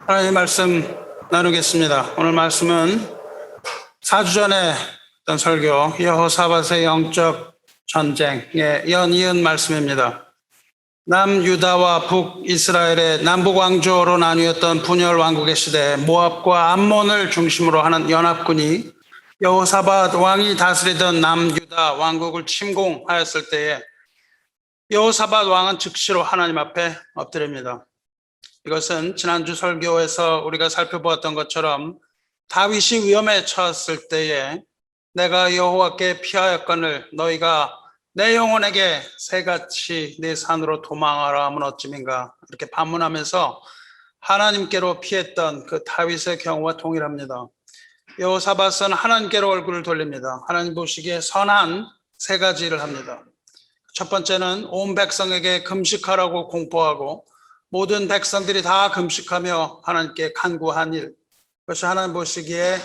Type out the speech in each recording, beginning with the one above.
하나님 말씀 나누겠습니다. 오늘 말씀은 4주 전에 했던 설교 여호사밧의 영적 전쟁에 연이은 말씀입니다. 남유다와 북이스라엘의 남북 왕조로 나뉘었던 분열 왕국의 시대에 모압과 암몬을 중심으로 하는 연합군이 여호사밧 왕이 다스리던 남유다 왕국을 침공하였을 때에 여호사밧 왕은 즉시로 하나님 앞에 엎드립니다. 이것은 지난주 설교에서 우리가 살펴보았던 것처럼 다윗이 위험에 처했을 때에 내가 여호와께 피하였거늘 너희가 내 영혼에게 새같이 네 산으로 도망하라 하면 어찌민가 이렇게 반문하면서 하나님께로 피했던 그 다윗의 경우와 동일합니다. 여호사밧은 하나님께로 얼굴을 돌립니다. 하나님 보시기에 선한 세 가지 일을 합니다. 첫 번째는 온 백성에게 금식하라고 공포하고 모든 백성들이 다 금식하며 하나님께 간구한 일, 그것이 하나님 보시기에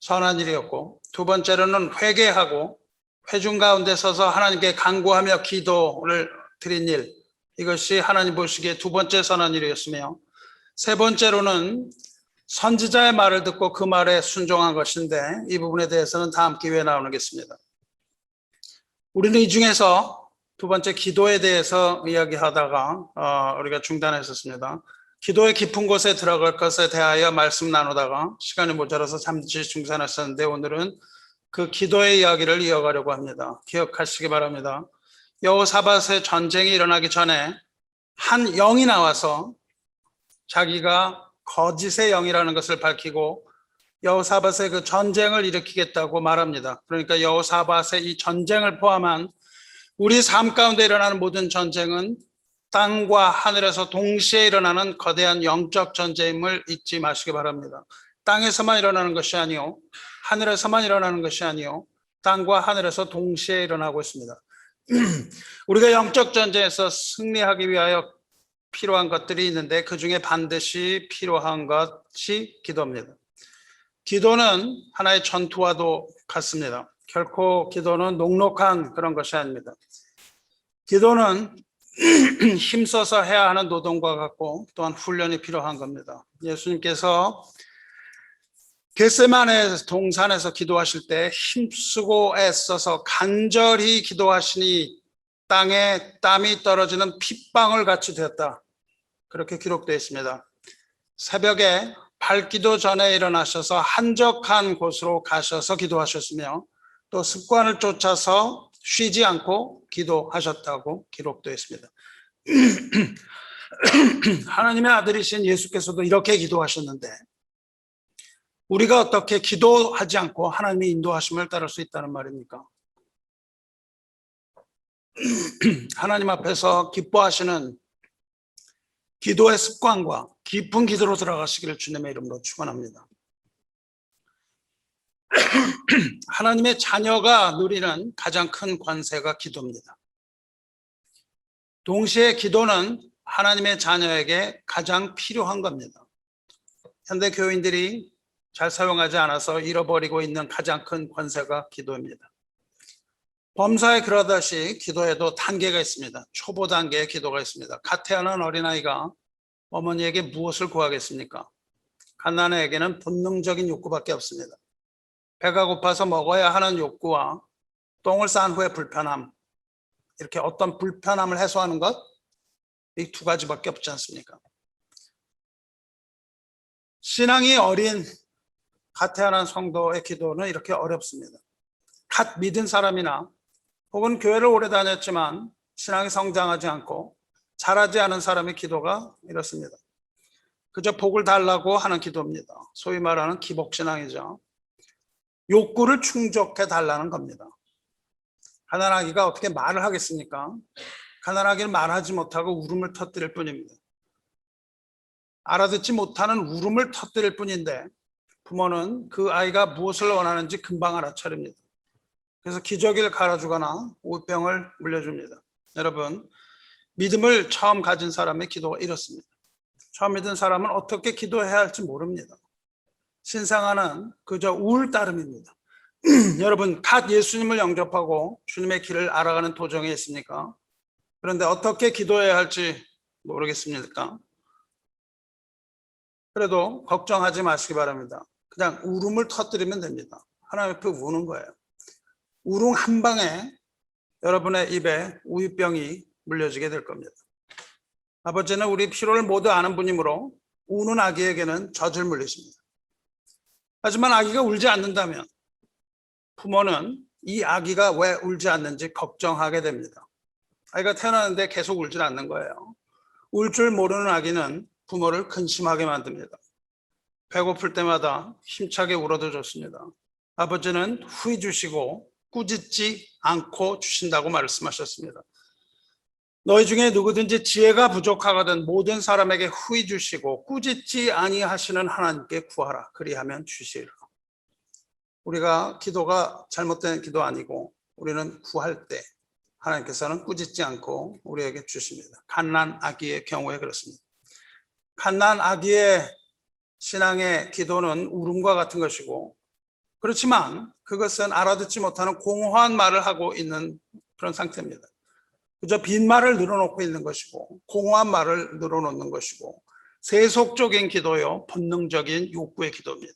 선한 일이었고, 두 번째로는 회개하고 회중 가운데 서서 하나님께 간구하며 기도를 드린 일, 이것이 하나님 보시기에 두 번째 선한 일이었으며, 세 번째로는 선지자의 말을 듣고 그 말에 순종한 것인데, 이 부분에 대해서는 다음 기회에 나누겠습니다. 우리는 이 중에서 두 번째 기도에 대해서 이야기하다가 우리가 중단했었습니다. 기도의 깊은 곳에 들어갈 것에 대하여 말씀 나누다가 시간이 모자라서 잠시 중단했었는데 오늘은 그 기도의 이야기를 이어가려고 합니다. 기억하시기 바랍니다. 여호사밧의 전쟁이 일어나기 전에 한 영이 나와서 자기가 거짓의 영이라는 것을 밝히고 여호사밧의 그 전쟁을 일으키겠다고 말합니다. 그러니까 여호사밧의 이 전쟁을 포함한 우리 삶 가운데 일어나는 모든 전쟁은 땅과 하늘에서 동시에 일어나는 거대한 영적 전쟁임을 잊지 마시기 바랍니다. 땅에서만 일어나는 것이 아니요, 하늘에서만 일어나는 것이 아니요, 땅과 하늘에서 동시에 일어나고 있습니다. 우리가 영적 전쟁에서 승리하기 위하여 필요한 것들이 있는데 그 중에 반드시 필요한 것이 기도입니다. 기도는 하나의 전투와도 같습니다. 결코 기도는 녹록한 그런 것이 아닙니다. 기도는 힘써서 해야 하는 노동과 같고 또한 훈련이 필요한 겁니다. 예수님께서 겟세마네 동산에서 기도하실 때 힘쓰고 애써서 간절히 기도하시니 땅에 땀이 떨어지는 핏방울 같이 되었다. 그렇게 기록되어 있습니다. 새벽에 밝기도 전에 일어나셔서 한적한 곳으로 가셔서 기도하셨으며 또 습관을 쫓아서 쉬지 않고 기도하셨다고 기록되어 있습니다. 하나님의 아들이신 예수께서도 이렇게 기도하셨는데 우리가 어떻게 기도하지 않고 하나님의 인도하심을 따를 수 있다는 말입니까? 하나님 앞에서 기뻐하시는 기도의 습관과 깊은 기도로 들어가시기를 주님의 이름으로 축원합니다. 하나님의 자녀가 누리는 가장 큰 권세가 기도입니다. 동시에 기도는 하나님의 자녀에게 가장 필요한 겁니다. 현대 교인들이 잘 사용하지 않아서 잃어버리고 있는 가장 큰 권세가 기도입니다. 범사에 그러듯이 기도에도 단계가 있습니다. 초보 단계의 기도가 있습니다. 갓 태어난 어린아이가 어머니에게 무엇을 구하겠습니까? 갓난아이에게는 본능적인 욕구밖에 없습니다. 배가 고파서 먹어야 하는 욕구와 똥을 싼 후에 불편함, 이렇게 어떤 불편함을 해소하는 것, 이 두 가지밖에 없지 않습니까? 신앙이 어린 갓 태어난 성도의 기도는 이렇게 어렵습니다. 갓 믿은 사람이나 혹은 교회를 오래 다녔지만 신앙이 성장하지 않고 자라지 않은 사람의 기도가 이렇습니다. 그저 복을 달라고 하는 기도입니다. 소위 말하는 기복신앙이죠. 욕구를 충족해 달라는 겁니다. 가난아기가 어떻게 말을 하겠습니까? 가난아기는 말하지 못하고 울음을 터뜨릴 뿐입니다. 알아듣지 못하는 울음을 터뜨릴 뿐인데 부모는 그 아이가 무엇을 원하는지 금방 알아차립니다. 그래서 기저귀를 갈아주거나 우병을 물려줍니다. 여러분, 믿음을 처음 가진 사람의 기도가 이렇습니다. 처음 믿은 사람은 어떻게 기도해야 할지 모릅니다. 신앙은 그저 울 따름입니다. 여러분, 갓 예수님을 영접하고 주님의 길을 알아가는 도정에 있습니까? 그런데 어떻게 기도해야 할지 모르겠습니까? 그래도 걱정하지 마시기 바랍니다. 그냥 울음을 터뜨리면 됩니다. 하나님 앞에 우는 거예요. 울음 한 방에 여러분의 입에 우유병이 물려지게 될 겁니다. 아버지는 우리 피로를 모두 아는 분이므로 우는 아기에게는 젖을 물리십니다. 하지만 아기가 울지 않는다면 부모는 이 아기가 왜 울지 않는지 걱정하게 됩니다. 아이가 태어나는데 계속 울지 않는 거예요. 울 줄 모르는 아기는 부모를 근심하게 만듭니다. 배고플 때마다 힘차게 울어도 좋습니다. 아버지는 후히 주시고 꾸짖지 않고 주신다고 말씀하셨습니다. 너희 중에 누구든지 지혜가 부족하거든 모든 사람에게 후히 주시고 꾸짖지 아니하시는 하나님께 구하라. 그리하면 주시리라. 우리가 기도가 잘못된 기도 아니고 우리는 구할 때 하나님께서는 꾸짖지 않고 우리에게 주십니다. 갓난 아기의 경우에 그렇습니다. 갓난 아기의 신앙의 기도는 울음과 같은 것이고, 그렇지만 그것은 알아듣지 못하는 공허한 말을 하고 있는 그런 상태입니다. 그저 빈말을 늘어놓고 있는 것이고, 공허한 말을 늘어놓는 것이고, 세속적인 기도요, 본능적인 욕구의 기도입니다.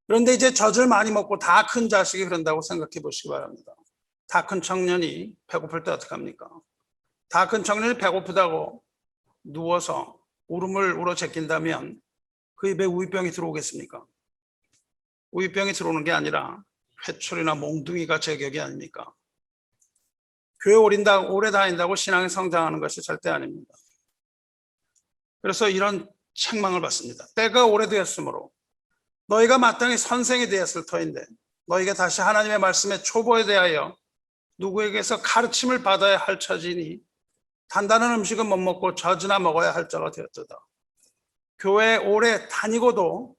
그런데 이제 젖을 많이 먹고 다 큰 자식이 그런다고 생각해 보시기 바랍니다. 다 큰 청년이 배고플 때 어떡합니까? 다 큰 청년이 배고프다고 누워서 울음을 울어 제낀다면 그 입에 우유병이 들어오겠습니까? 우유병이 들어오는 게 아니라 회초리나 몽둥이가 제격이 아닙니까? 교회 오래 다닌다고 신앙이 성장하는 것이 절대 아닙니다. 그래서 이런 책망을 받습니다. 때가 오래되었으므로 너희가 마땅히 선생이 되었을 터인데 너희가 다시 하나님의 말씀의 초보에 대하여 누구에게서 가르침을 받아야 할 처지니 단단한 음식은 못 먹고 젖이나 먹어야 할 자가 되었도다. 교회에 오래 다니고도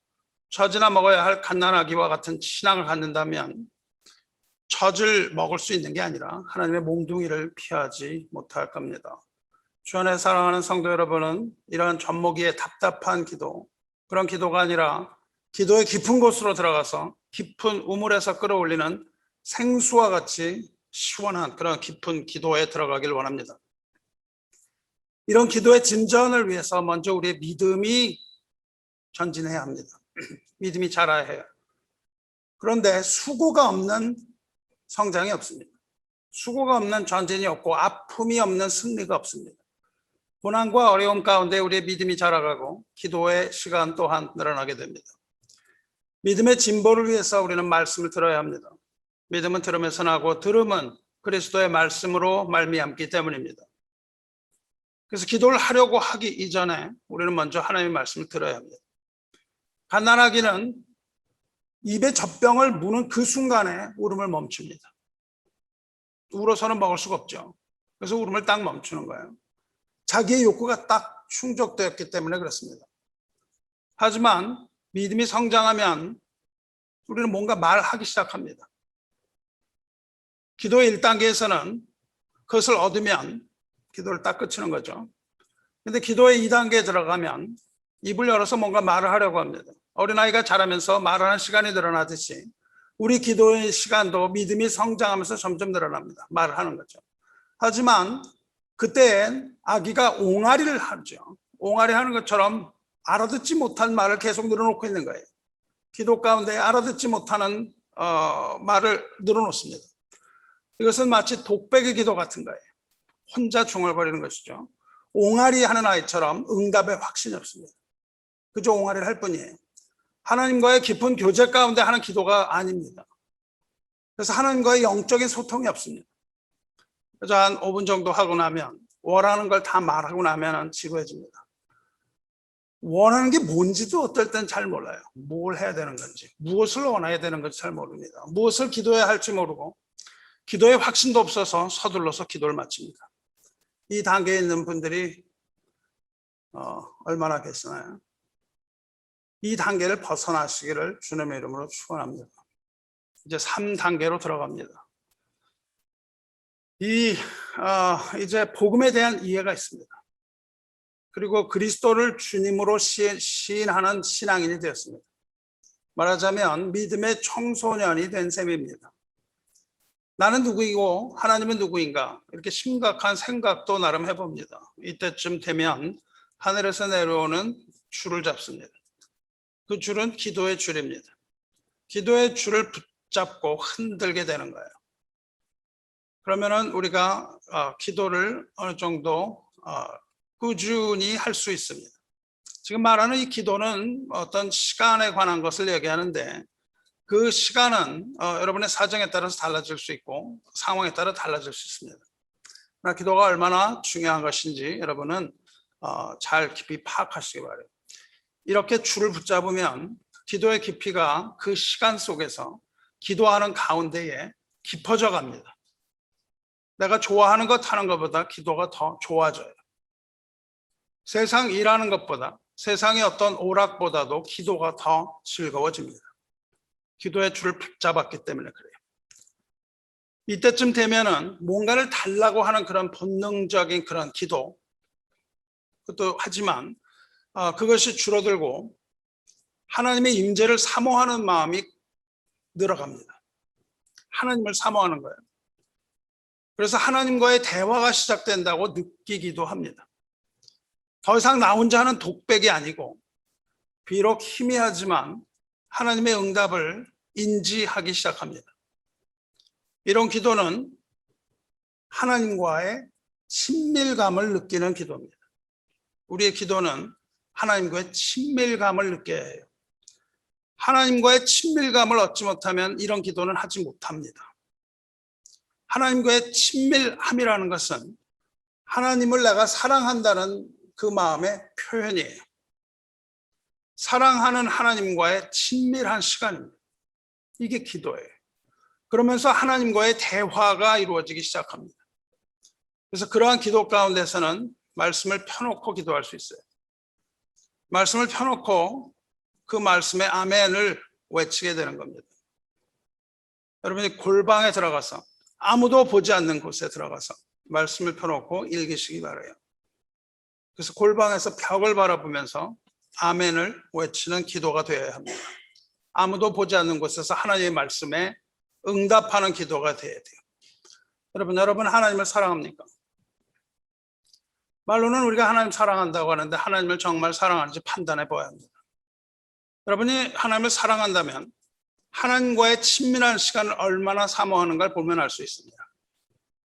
젖이나 먹어야 할 갓난아기와 같은 신앙을 갖는다면 젖을 먹을 수 있는 게 아니라 하나님의 몽둥이를 피하지 못할 겁니다. 주 안에 사랑하는 성도 여러분은 이러한 젖먹이의 답답한 기도, 그런 기도가 아니라 기도의 깊은 곳으로 들어가서 깊은 우물에서 끌어올리는 생수와 같이 시원한 그런 깊은 기도에 들어가길 원합니다. 이런 기도의 진전을 위해서 먼저 우리의 믿음이 전진해야 합니다. 믿음이 자라야 해요. 그런데 수고가 없는 성장이 없습니다. 수고가 없는 전진이 없고 아픔이 없는 승리가 없습니다. 고난과 어려움 가운데 우리의 믿음이 자라가고 기도의 시간 또한 늘어나게 됩니다. 믿음의 진보를 위해서 우리는 말씀을 들어야 합니다. 믿음은 들으면서 나고 들음은 그리스도의 말씀으로 말미암기 때문입니다. 그래서 기도를 하려고 하기 이전에 우리는 먼저 하나님의 말씀을 들어야 합니다. 갓난아기는 입에 젖병을 무는 그 순간에 울음을 멈춥니다. 울어서는 먹을 수가 없죠. 그래서 울음을 딱 멈추는 거예요. 자기의 욕구가 딱 충족되었기 때문에 그렇습니다. 하지만 믿음이 성장하면 우리는 뭔가 말하기 시작합니다. 기도의 1단계에서는 그것을 얻으면 기도를 딱 끝이는 거죠. 근데 기도의 2단계에 들어가면 입을 열어서 뭔가 말을 하려고 합니다. 어린아이가 자라면서 말하는 시간이 늘어나듯이 우리 기도의 시간도 믿음이 성장하면서 점점 늘어납니다. 말을 하는 거죠. 하지만 그때엔 아기가 옹알이를 하죠. 옹알이 하는 것처럼 알아듣지 못한 말을 계속 늘어놓고 있는 거예요. 기도 가운데 알아듣지 못하는 말을 늘어놓습니다. 이것은 마치 독백의 기도 같은 거예요. 혼자 중얼거리는 것이죠. 옹알이 하는 아이처럼 응답에 확신이 없습니다. 그저 옹알이를 할 뿐이에요. 하나님과의 깊은 교제 가운데 하는 기도가 아닙니다. 그래서 하나님과의 영적인 소통이 없습니다. 그래서 한 5분 정도 하고 나면 원하는 걸 다 말하고 나면 지루해집니다. 원하는 게 뭔지도 어떨 땐 잘 몰라요. 뭘 해야 되는 건지, 무엇을 원해야 되는 건지 잘 모릅니다. 무엇을 기도해야 할지 모르고 기도에 확신도 없어서 서둘러서 기도를 마칩니다. 이 단계에 있는 분들이 얼마나 계시나요? 이 단계를 벗어나시기를 주님의 이름으로 축원합니다. 이제 3단계로 들어갑니다. 이제 복음에 대한 이해가 있습니다. 그리고 그리스도를 주님으로 시인하는 신앙인이 되었습니다. 말하자면 믿음의 청소년이 된 셈입니다. 나는 누구이고 하나님은 누구인가, 이렇게 심각한 생각도 나름 해봅니다. 이때쯤 되면 하늘에서 내려오는 줄을 잡습니다. 그 줄은 기도의 줄입니다. 기도의 줄을 붙잡고 흔들게 되는 거예요. 그러면은 우리가 기도를 어느 정도 꾸준히 할 수 있습니다. 지금 말하는 이 기도는 어떤 시간에 관한 것을 얘기하는데, 그 시간은 여러분의 사정에 따라서 달라질 수 있고 상황에 따라 달라질 수 있습니다. 그러나 기도가 얼마나 중요한 것인지 여러분은 잘 깊이 파악하시기 바랍니다. 이렇게 줄을 붙잡으면 기도의 깊이가 그 시간 속에서 기도하는 가운데에 깊어져 갑니다. 내가 좋아하는 것 하는 것보다 기도가 더 좋아져요. 세상 일하는 것보다, 세상의 어떤 오락보다도 기도가 더 즐거워집니다. 기도의 줄을 붙잡았기 때문에 그래요. 이때쯤 되면은 뭔가를 달라고 하는 그런 본능적인 그런 기도, 그것도 하지만 그것이 줄어들고 하나님의 임재를 사모하는 마음이 늘어갑니다. 하나님을 사모하는 거예요. 그래서 하나님과의 대화가 시작된다고 느끼기도 합니다. 더 이상 나 혼자 하는 독백이 아니고 비록 희미하지만 하나님의 응답을 인지하기 시작합니다. 이런 기도는 하나님과의 친밀감을 느끼는 기도입니다. 우리의 기도는 하나님과의 친밀감을 느껴야 해요. 하나님과의 친밀감을 얻지 못하면 이런 기도는 하지 못합니다. 하나님과의 친밀함이라는 것은 하나님을 내가 사랑한다는 그 마음의 표현이에요. 사랑하는 하나님과의 친밀한 시간입니다. 이게 기도예요. 그러면서 하나님과의 대화가 이루어지기 시작합니다. 그래서 그러한 기도 가운데서는 말씀을 펴놓고 기도할 수 있어요. 말씀을 펴놓고 그 말씀에 아멘을 외치게 되는 겁니다. 여러분이 골방에 들어가서 아무도 보지 않는 곳에 들어가서 말씀을 펴놓고 읽으시기 바라요. 그래서 골방에서 벽을 바라보면서 아멘을 외치는 기도가 되어야 합니다. 아무도 보지 않는 곳에서 하나님의 말씀에 응답하는 기도가 되어야 돼요. 여러분 하나님을 사랑합니까? 말로는 우리가 하나님 사랑한다고 하는데 하나님을 정말 사랑하는지 판단해 봐야 합니다. 여러분이 하나님을 사랑한다면 하나님과의 친밀한 시간을 얼마나 사모하는가를 보면 알 수 있습니다.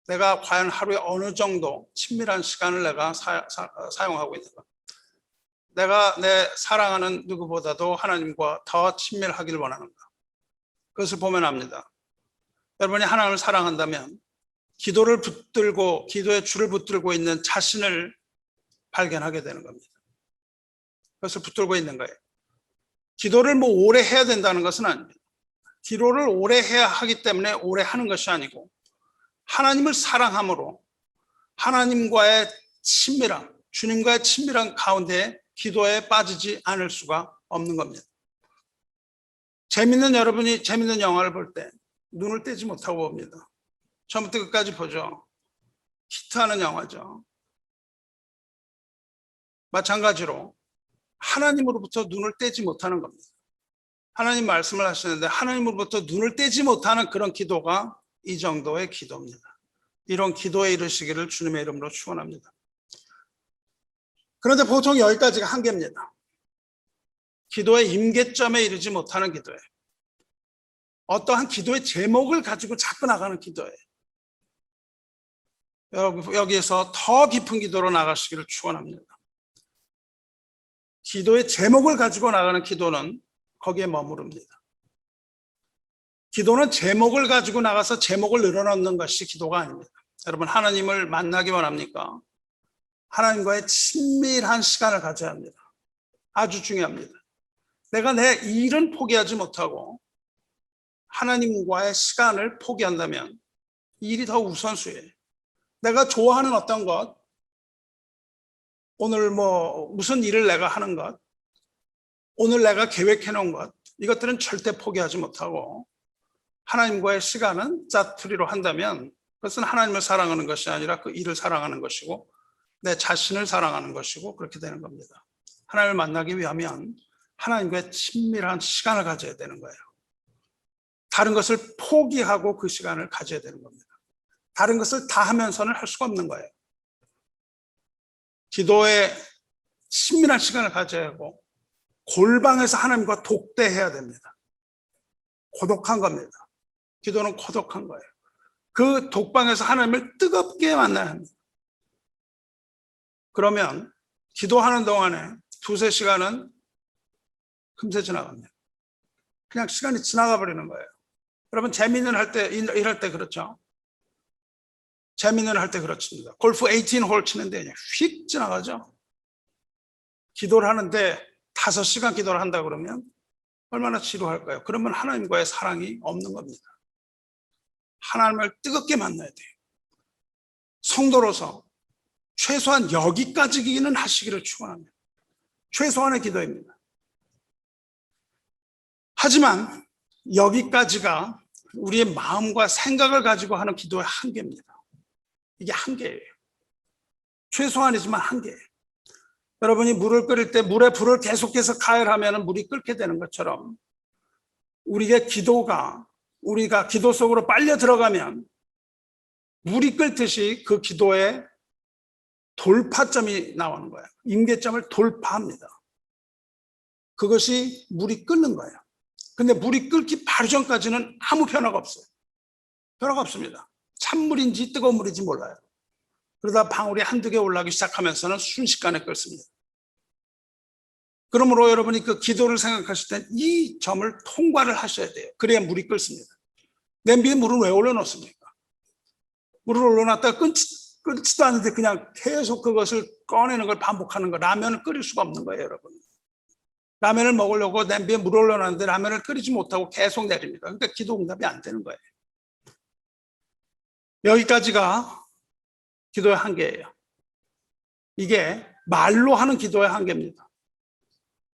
내가 과연 하루에 어느 정도 친밀한 시간을 내가 사용하고 있는가? 내가 내 사랑하는 누구보다도 하나님과 더 친밀하길 원하는가? 그것을 보면 압니다. 여러분이 하나님을 사랑한다면 기도를 붙들고 기도의 줄을 붙들고 있는 자신을 발견하게 되는 겁니다. 그것을 붙들고 있는 거예요. 기도를 뭐 오래 해야 된다는 것은 아닙니다. 기도를 오래 해야 하기 때문에 오래 하는 것이 아니고 하나님을 사랑함으로 하나님과의 친밀함, 주님과의 친밀한 가운데 기도에 빠지지 않을 수가 없는 겁니다. 여러분이 재밌는 영화를 볼 때 눈을 떼지 못하고 봅니다. 처음부터 끝까지 보죠. 히트하는 영화죠. 마찬가지로 하나님으로부터 눈을 떼지 못하는 겁니다. 하나님 말씀을 하시는데 하나님으로부터 눈을 떼지 못하는 그런 기도가 이 정도의 기도입니다. 이런 기도에 이르시기를 주님의 이름으로 축원합니다. 그런데 보통 여기까지가 한계입니다. 기도의 임계점에 이르지 못하는 기도예요. 어떠한 기도의 제목을 가지고 자꾸 나가는 기도예요. 여기에서 더 깊은 기도로 나가시기를 축원합니다. 기도의 제목을 가지고 나가는 기도는 거기에 머무릅니다. 기도는 제목을 가지고 나가서 제목을 늘어놓는 것이 기도가 아닙니다. 여러분 하나님을 만나기 원합니까? 하나님과의 친밀한 시간을 가져야 합니다. 아주 중요합니다. 내가 내 일은 포기하지 못하고 하나님과의 시간을 포기한다면 일이 더 우선수예요. 내가 좋아하는 어떤 것, 오늘 무슨 일을 내가 하는 것, 오늘 내가 계획해 놓은 것, 이것들은 절대 포기하지 못하고 하나님과의 시간은 짜투리로 한다면 그것은 하나님을 사랑하는 것이 아니라 그 일을 사랑하는 것이고 내 자신을 사랑하는 것이고 그렇게 되는 겁니다. 하나님을 만나기 위하면 하나님과의 친밀한 시간을 가져야 되는 거예요. 다른 것을 포기하고 그 시간을 가져야 되는 겁니다. 다른 것을 다 하면서는 할 수가 없는 거예요. 기도의 친밀한 시간을 가져야 하고 골방에서 하나님과 독대해야 됩니다. 고독한 겁니다. 기도는 고독한 거예요. 그 독방에서 하나님을 뜨겁게 만나야 합니다. 그러면 기도하는 동안에 두세 시간은 금세 지나갑니다. 그냥 시간이 지나가 버리는 거예요. 여러분 재미있는 일할 때 그렇죠? 재미있는 할 때 그렇습니다. 골프 18홀 치는데 그냥 휙 지나가죠. 기도를 하는데 5시간 기도를 한다 그러면 얼마나 지루할까요? 그러면 하나님과의 사랑이 없는 겁니다. 하나님을 뜨겁게 만나야 돼요. 성도로서 최소한 여기까지는 하시기를 축원합니다. 최소한의 기도입니다. 하지만 여기까지가 우리의 마음과 생각을 가지고 하는 기도의 한계입니다. 이게 한계예요. 최소한이지만 한계예요. 여러분이 물을 끓일 때 물에 불을 계속해서 가열하면 물이 끓게 되는 것처럼 우리가 기도 속으로 빨려 들어가면 물이 끓듯이 그 기도에 돌파점이 나오는 거예요. 임계점을 돌파합니다. 그것이 물이 끓는 거예요. 근데 물이 끓기 바로 전까지는 아무 변화가 없어요. 변화가 없습니다. 찬물인지 뜨거운 물인지 몰라요. 그러다 방울이 한두 개 올라오기 시작하면서는 순식간에 끓습니다. 그러므로 여러분이 그 기도를 생각하실 때 이 점을 통과를 하셔야 돼요. 그래야 물이 끓습니다. 냄비에 물을 왜 올려놓습니까? 물을 올려놨다가 끓지도 않는데 그냥 계속 그것을 꺼내는 걸 반복하는 거. 라면을 끓일 수가 없는 거예요, 여러분. 라면을 먹으려고 냄비에 물을 올려놨는데 라면을 끓이지 못하고 계속 내립니다. 그러니까 기도 응답이 안 되는 거예요. 여기까지가 기도의 한계예요. 이게 말로 하는 기도의 한계입니다.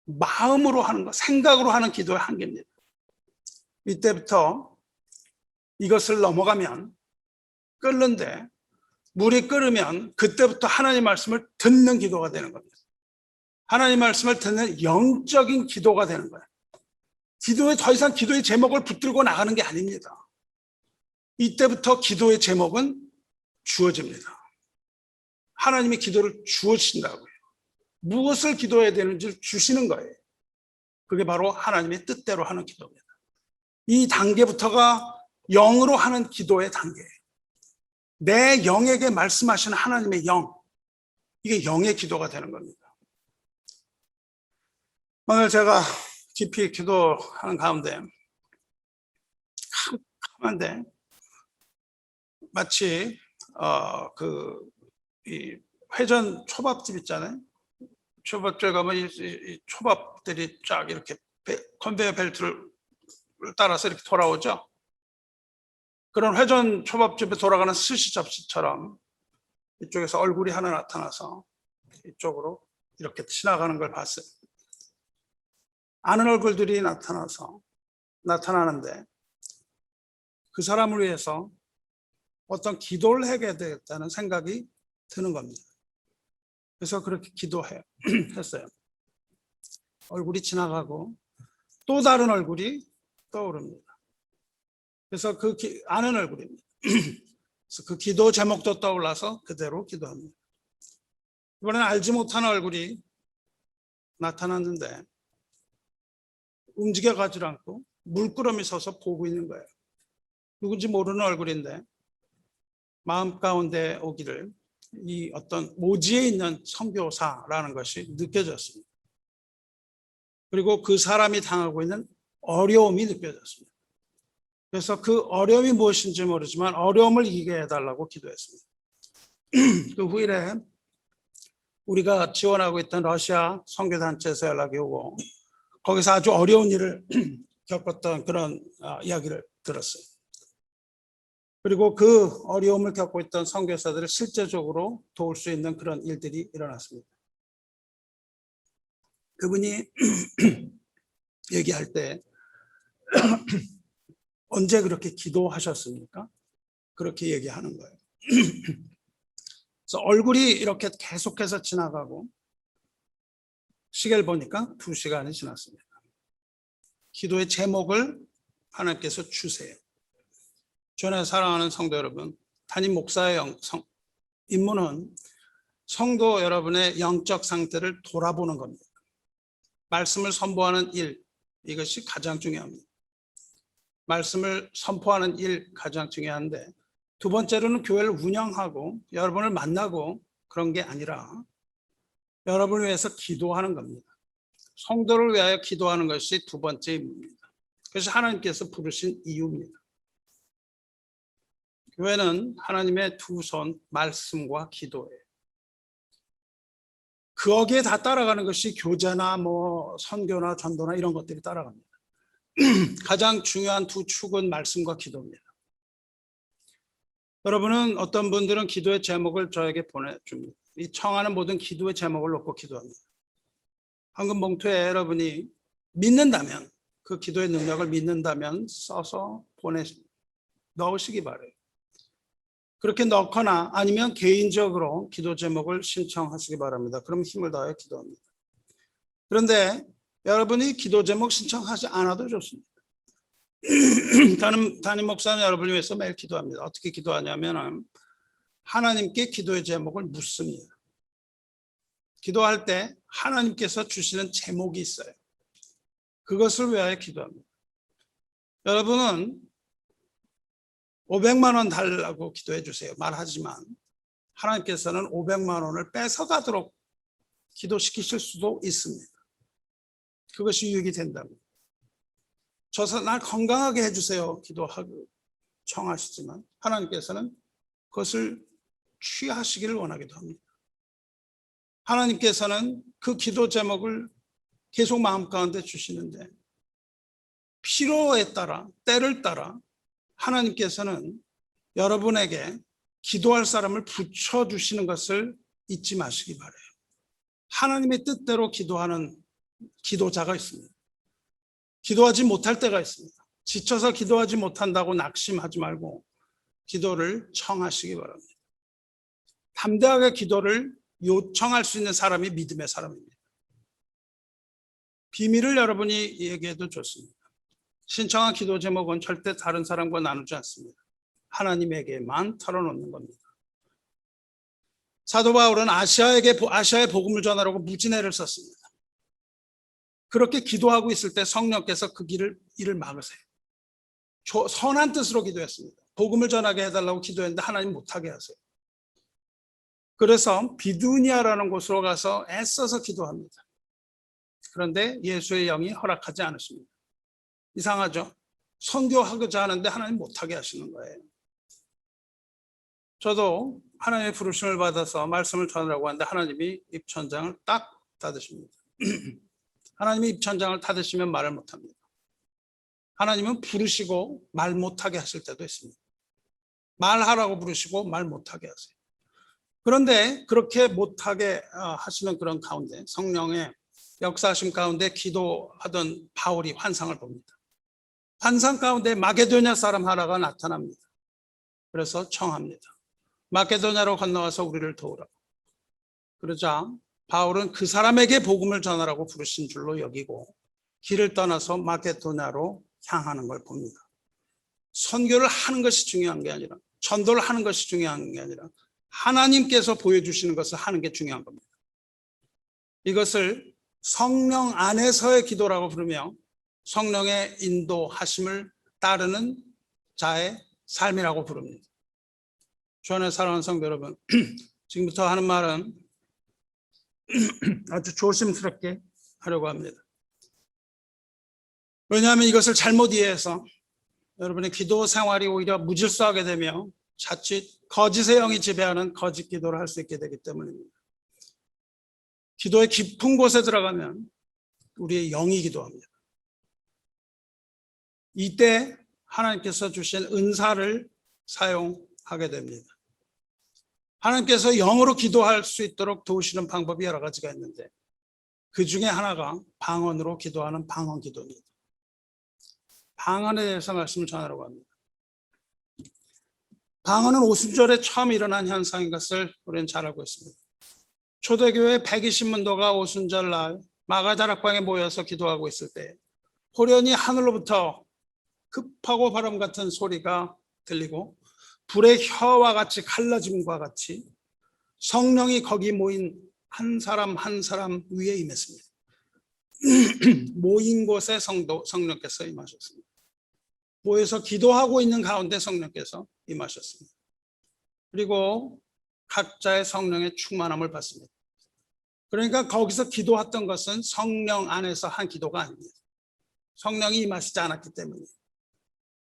마음으로 하는 것, 생각으로 하는 기도의 한계입니다. 이때부터 이것을 넘어가면 끓는데 물이 끓으면 그때부터 하나님 말씀을 듣는 기도가 되는 겁니다. 하나님 말씀을 듣는 영적인 기도가 되는 거예요. 기도에 더 이상 기도의 제목을 붙들고 나가는 게 아닙니다. 이때부터 기도의 제목은 주어집니다. 하나님이 기도를 주어주신다고요. 무엇을 기도해야 되는지 주시는 거예요. 그게 바로 하나님의 뜻대로 하는 기도입니다. 이 단계부터가 영으로 하는 기도의 단계예요. 내 영에게 말씀하시는 하나님의 영, 이게 영의 기도가 되는 겁니다. 오늘 제가 깊이 기도하는 가운데 캄캄한데 마치 이 회전 초밥집 있잖아요. 초밥집에 가면 이 초밥들이 쫙 이렇게 컨베이어 벨트를 따라서 이렇게 돌아오죠. 그런 회전 초밥집에 돌아가는 스시 접시처럼 이쪽에서 얼굴이 하나 나타나서 이쪽으로 이렇게 지나가는 걸 봤어요. 아는 얼굴들이 나타나는데 그 사람을 위해서 어떤 기도를 해야 되겠다는 생각이 드는 겁니다. 그래서 그렇게 기도했어요. 얼굴이 지나가고 또 다른 얼굴이 떠오릅니다. 그래서 아는 얼굴입니다. 그래서 그 기도 제목도 떠올라서 그대로 기도합니다. 이번에는 알지 못하는 얼굴이 나타났는데 움직여가지 않고 물끄러미 서서 보고 있는 거예요. 누군지 모르는 얼굴인데 마음 가운데 오기를 이 어떤 오지에 있는 선교사라는 것이 느껴졌습니다. 그리고 그 사람이 당하고 있는 어려움이 느껴졌습니다. 그래서 그 어려움이 무엇인지 모르지만 어려움을 이기게 해달라고 기도했습니다. 그 후일에 우리가 지원하고 있던 러시아 선교단체에서 연락이 오고 거기서 아주 어려운 일을 겪었던 그런 이야기를 들었어요. 그리고 그 어려움을 겪고 있던 선교사들을 실제적으로 도울 수 있는 그런 일들이 일어났습니다. 그분이 얘기할 때 언제 그렇게 기도하셨습니까? 그렇게 얘기하는 거예요. 그래서 얼굴이 이렇게 계속해서 지나가고 시계를 보니까 2시간이 지났습니다. 기도의 제목을 하나님께서 주세요. 전에 사랑하는 성도 여러분, 담임 목사의 임무는 성도 여러분의 영적 상태를 돌아보는 겁니다. 말씀을 선포하는 일, 이것이 가장 중요합니다. 말씀을 선포하는 일 가장 중요한데, 두 번째로는 교회를 운영하고 여러분을 만나고 그런 게 아니라 여러분을 위해서 기도하는 겁니다. 성도를 위하여 기도하는 것이 두 번째 임무입니다. 그래서 하나님께서 부르신 이유입니다. 교회는 하나님의 두 손, 말씀과 기도예요. 거기에 다 따라가는 것이 교제나 선교나 전도나 이런 것들이 따라갑니다. 가장 중요한 두 축은 말씀과 기도입니다. 여러분은 어떤 분들은 기도의 제목을 저에게 보내줍니다. 이 청하는 모든 기도의 제목을 놓고 기도합니다. 황금 봉투에 여러분이 믿는다면, 그 기도의 능력을 믿는다면 써서 넣으시기 바라요. 그렇게 넣거나 아니면 개인적으로 기도 제목을 신청하시기 바랍니다. 그럼 힘을 다해 기도합니다. 그런데 여러분이 기도 제목 신청하지 않아도 좋습니다. 담임 목사는 여러분을 위해서 매일 기도합니다. 어떻게 기도하냐면 하나님께 기도의 제목을 묻습니다. 기도할 때 하나님께서 주시는 제목이 있어요. 그것을 위하여 기도합니다. 여러분은 500만 원 달라고 기도해 주세요. 말하지만 하나님께서는 500만 원을 뺏어가도록 기도시키실 수도 있습니다. 그것이 유익이 된답니다. 날 건강하게 해주세요. 기도하고 청하시지만 하나님께서는 그것을 취하시기를 원하기도 합니다. 하나님께서는 그 기도 제목을 계속 마음 가운데 주시는데 필요에 따라, 때를 따라 하나님께서는 여러분에게 기도할 사람을 붙여주시는 것을 잊지 마시기 바라요. 하나님의 뜻대로 기도하는 기도자가 있습니다. 기도하지 못할 때가 있습니다. 지쳐서 기도하지 못한다고 낙심하지 말고 기도를 청하시기 바랍니다. 담대하게 기도를 요청할 수 있는 사람이 믿음의 사람입니다. 비밀을 여러분이 얘기해도 좋습니다. 신청한 기도 제목은 절대 다른 사람과 나누지 않습니다. 하나님에게만 털어놓는 겁니다. 사도 바울은 아시아의 복음을 전하라고 무진회를 썼습니다. 그렇게 기도하고 있을 때 성령께서 그 일을 막으세요. 선한 뜻으로 기도했습니다. 복음을 전하게 해달라고 기도했는데 하나님 못하게 하세요. 그래서 비두니아라는 곳으로 가서 애써서 기도합니다. 그런데 예수의 영이 허락하지 않으십니다. 이상하죠? 선교하고자 하는데 하나님 못하게 하시는 거예요. 저도 하나님의 부르심을 받아서 말씀을 전하라고 하는데 하나님이 입천장을 딱 닫으십니다. 하나님이 입천장을 닫으시면 말을 못합니다. 하나님은 부르시고 말 못하게 하실 때도 있습니다. 말하라고 부르시고 말 못하게 하세요. 그런데 그렇게 못하게 하시는 그런 가운데 성령의 역사하심 가운데 기도하던 바울이 환상을 봅니다. 환상 가운데 마게도냐 사람 하나가 나타납니다. 그래서 청합니다. 마게도냐로 건너와서 우리를 도우라. 그러자 바울은 그 사람에게 복음을 전하라고 부르신 줄로 여기고 길을 떠나서 마게도냐로 향하는 걸 봅니다. 선교를 하는 것이 중요한 게 아니라, 전도를 하는 것이 중요한 게 아니라 하나님께서 보여주시는 것을 하는 게 중요한 겁니다. 이것을 성령 안에서의 기도라고 부르며 성령의 인도하심을 따르는 자의 삶이라고 부릅니다. 주 안에 사랑하는 성도 여러분, 지금부터 하는 말은 아주 조심스럽게 하려고 합니다. 왜냐하면 이것을 잘못 이해해서 여러분의 기도 생활이 오히려 무질서하게 되며 자칫 거짓의 영이 지배하는 거짓 기도를 할 수 있게 되기 때문입니다. 기도의 깊은 곳에 들어가면 우리의 영이 기도합니다. 이때 하나님께서 주신 은사를 사용하게 됩니다. 하나님께서 영으로 기도할 수 있도록 도우시는 방법이 여러 가지가 있는데 그 중에 하나가 방언으로 기도하는 방언 기도입니다. 방언에 대해서 말씀을 전하려고 합니다. 방언은 오순절에 처음 일어난 현상인 것을 우리는 잘 알고 있습니다. 초대교회 120문도가 오순절 날 마가다락방에 모여서 기도하고 있을 때 호련히 하늘로부터 급하고 바람 같은 소리가 들리고 불의 혀와 같이 갈라짐과 같이 성령이 거기 모인 한 사람 한 사람 위에 임했습니다. 모인 곳에 성령께서 임하셨습니다. 모여서 기도하고 있는 가운데 성령께서 임하셨습니다. 그리고 각자의 성령의 충만함을 받습니다. 그러니까 거기서 기도했던 것은 성령 안에서 한 기도가 아닙니다. 성령이 임하시지 않았기 때문에.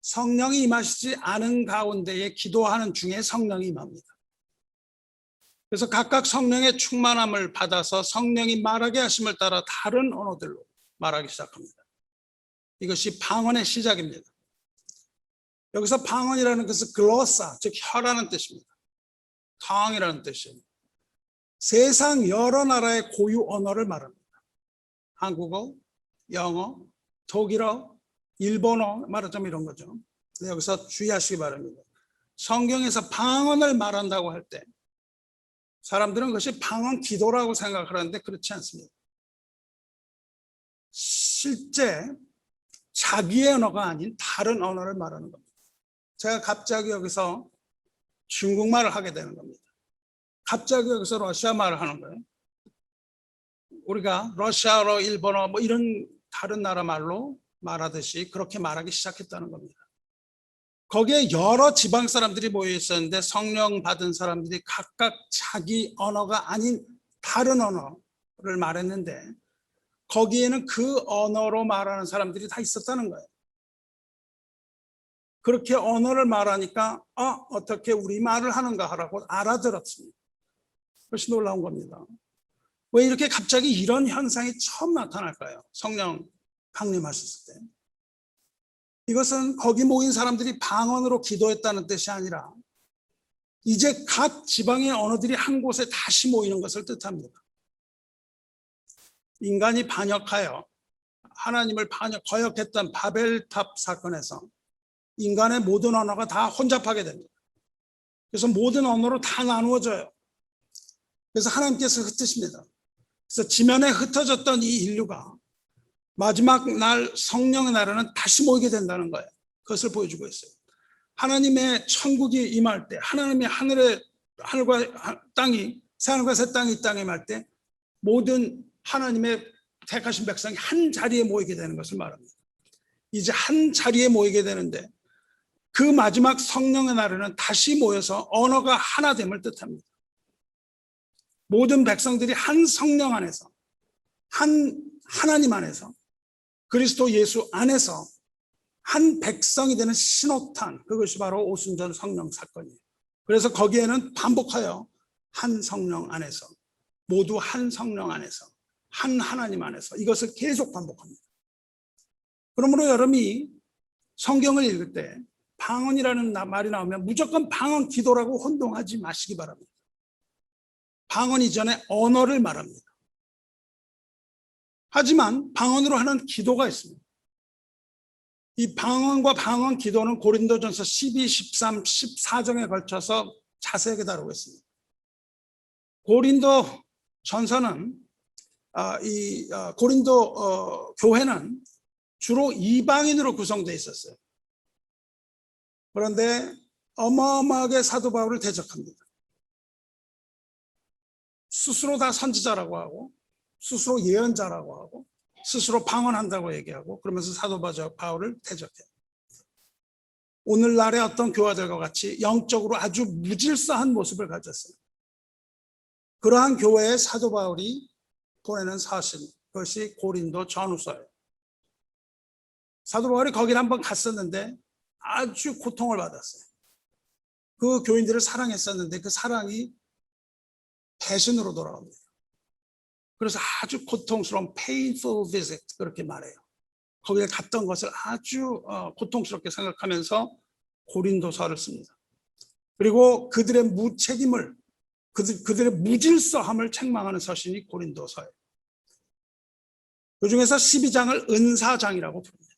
성령이 임하시지 않은 가운데에 기도하는 중에 성령이 임합니다. 그래서 각각 성령의 충만함을 받아서 성령이 말하게 하심을 따라 다른 언어들로 말하기 시작합니다. 이것이 방언의 시작입니다. 여기서 방언이라는 것은 글로사, 즉 혀라는 뜻입니다. tongue이라는 뜻이에요. 세상 여러 나라의 고유 언어를 말합니다. 한국어, 영어, 독일어, 일본어 말하자면 이런 거죠. 여기서 주의하시기 바랍니다. 성경에서 방언을 말한다고 할 때 사람들은 그것이 방언 기도라고 생각하는데 그렇지 않습니다. 실제 자기의 언어가 아닌 다른 언어를 말하는 겁니다. 제가 갑자기 여기서 중국말을 하게 되는 겁니다. 갑자기 여기서 러시아 말을 하는 거예요. 우리가 러시아어, 일본어 뭐 이런 다른 나라 말로 말하듯이 그렇게 말하기 시작했다는 겁니다. 거기에 여러 지방 사람들이 모여 있었는데 성령 받은 사람들이 각각 자기 언어가 아닌 다른 언어를 말했는데 거기에는 그 언어로 말하는 사람들이 다 있었다는 거예요. 그렇게 언어를 말하니까 어떻게 우리말을 하는가 하라고 알아들었습니다. 그것이 놀라운 겁니다. 왜 이렇게 갑자기 이런 현상이 처음 나타날까요? 성령 강림하셨을 때. 이것은 거기 모인 사람들이 방언으로 기도했다는 뜻이 아니라 이제 각 지방의 언어들이 한 곳에 다시 모이는 것을 뜻합니다. 인간이 반역하여 하나님을 거역했던 바벨탑 사건에서 인간의 모든 언어가 다 혼잡하게 됩니다. 그래서 모든 언어로 다 나누어져요. 그래서 하나님께서 흩으십니다. 그래서 지면에 흩어졌던 이 인류가 마지막 날 성령의 날에는 다시 모이게 된다는 거예요. 그것을 보여주고 있어요. 하나님의 천국이 임할 때, 하나님의 하늘과 땅이, 새하늘과 새 땅이 이 땅에 임할 때 모든 하나님의 택하신 백성이 한 자리에 모이게 되는 것을 말합니다. 이제 한 자리에 모이게 되는데 그 마지막 성령의 날에는 다시 모여서 언어가 하나됨을 뜻합니다. 모든 백성들이 한 성령 안에서, 한 하나님 안에서, 그리스도 예수 안에서 한 백성이 되는 신호탄, 그것이 바로 오순절 성령 사건이에요. 그래서 거기에는 반복하여 한 성령 안에서, 모두 한 성령 안에서, 한 하나님 안에서 이것을 계속 반복합니다. 그러므로 여러분이 성경을 읽을 때 방언이라는 말이 나오면 무조건 방언 기도라고 혼동하지 마시기 바랍니다. 방언 이전에 언어를 말합니다. 하지만 방언으로 하는 기도가 있습니다. 이 방언과 방언 기도는 고린도전서 12, 13, 14장에 걸쳐서 자세하게 다루고 있습니다. 고린도 전서는 고린도 교회는 주로 이방인으로 구성되어 있었어요. 그런데 어마어마하게 사도 바울을 대적합니다. 스스로 다 선지자라고 하고 스스로 예언자라고 하고 스스로 방언한다고 얘기하고 그러면서 사도 바울을 대적해요. 오늘날의 어떤 교화들과 같이 영적으로 아주 무질서한 모습을 가졌어요. 그러한 교회에 사도 바울이 보내는 사실, 그것이 고린도 전후서예요. 사도 바울이 거기를 한번 갔었는데 아주 고통을 받았어요. 그 교인들을 사랑했었는데 그 사랑이 배신으로 돌아옵니다. 그래서 아주 고통스러운 painful visit 그렇게 말해요. 거기에 갔던 것을 아주 고통스럽게 생각하면서 고린도서를 씁니다. 그리고 그들의 무책임을, 그들의 무질서함을 책망하는 서신이 고린도서예요. 그 중에서 12장을 은사장이라고 부릅니다.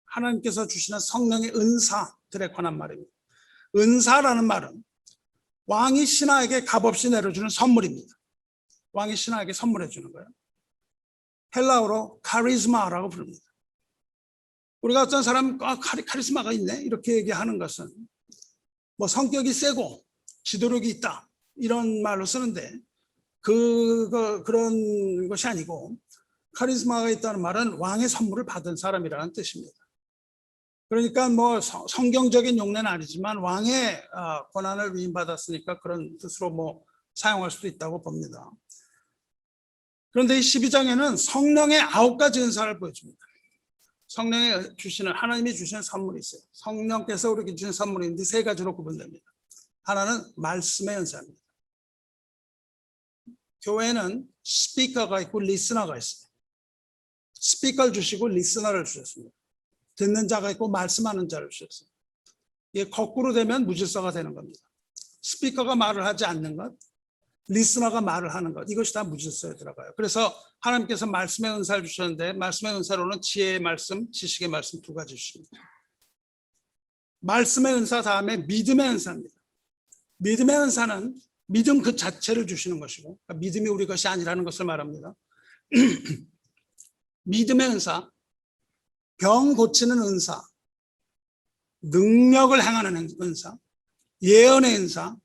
하나님께서 주시는 성령의 은사들에 관한 말입니다. 은사라는 말은 왕이 신하에게 값없이 내려주는 선물입니다. 왕이 신하에게 선물해 주는 거예요. 헬라어로 카리스마라고 부릅니다. 우리가 어떤 사람 카리스마가 있네 이렇게 얘기하는 것은 뭐 성격이 세고 지도력이 있다 이런 말로 쓰는데 그런 것이 아니고 카리스마가 있다는 말은 왕의 선물을 받은 사람이라는 뜻입니다. 그러니까 뭐 성경적인 용례는 아니지만 왕의 권한을 위임받았으니까 그런 뜻으로 뭐 사용할 수도 있다고 봅니다. 그런데 이 12장에는 성령의 9가지 은사를 보여줍니다. 성령이 주시는, 하나님이 주시는 선물이 있어요. 성령께서 우리에게 주신 선물이 있는데 3가지로 구분됩니다. 하나는 말씀의 은사입니다. 교회는 스피커가 있고 리스너가 있어요. 스피커를 주시고 리스너를 주셨습니다. 듣는 자가 있고 말씀하는 자를 주셨어요. 이게 거꾸로 되면 무질서가 되는 겁니다. 스피커가 말을 하지 않는 것, 리스너가 말을 하는 것, 이것이 다 무질서에 들어가요. 그래서 하나님께서 말씀의 은사를 주셨는데 말씀의 은사로는 지혜의 말씀, 지식의 말씀 2가지 주십니다. 말씀의 은사 다음에 믿음의 은사입니다. 믿음의 은사는 믿음 그 자체를 주시는 것이고, 그러니까 믿음이 우리 것이 아니라는 것을 말합니다. 믿음의 은사, 병 고치는 은사, 능력을 행하는 은사, 예언의 은사,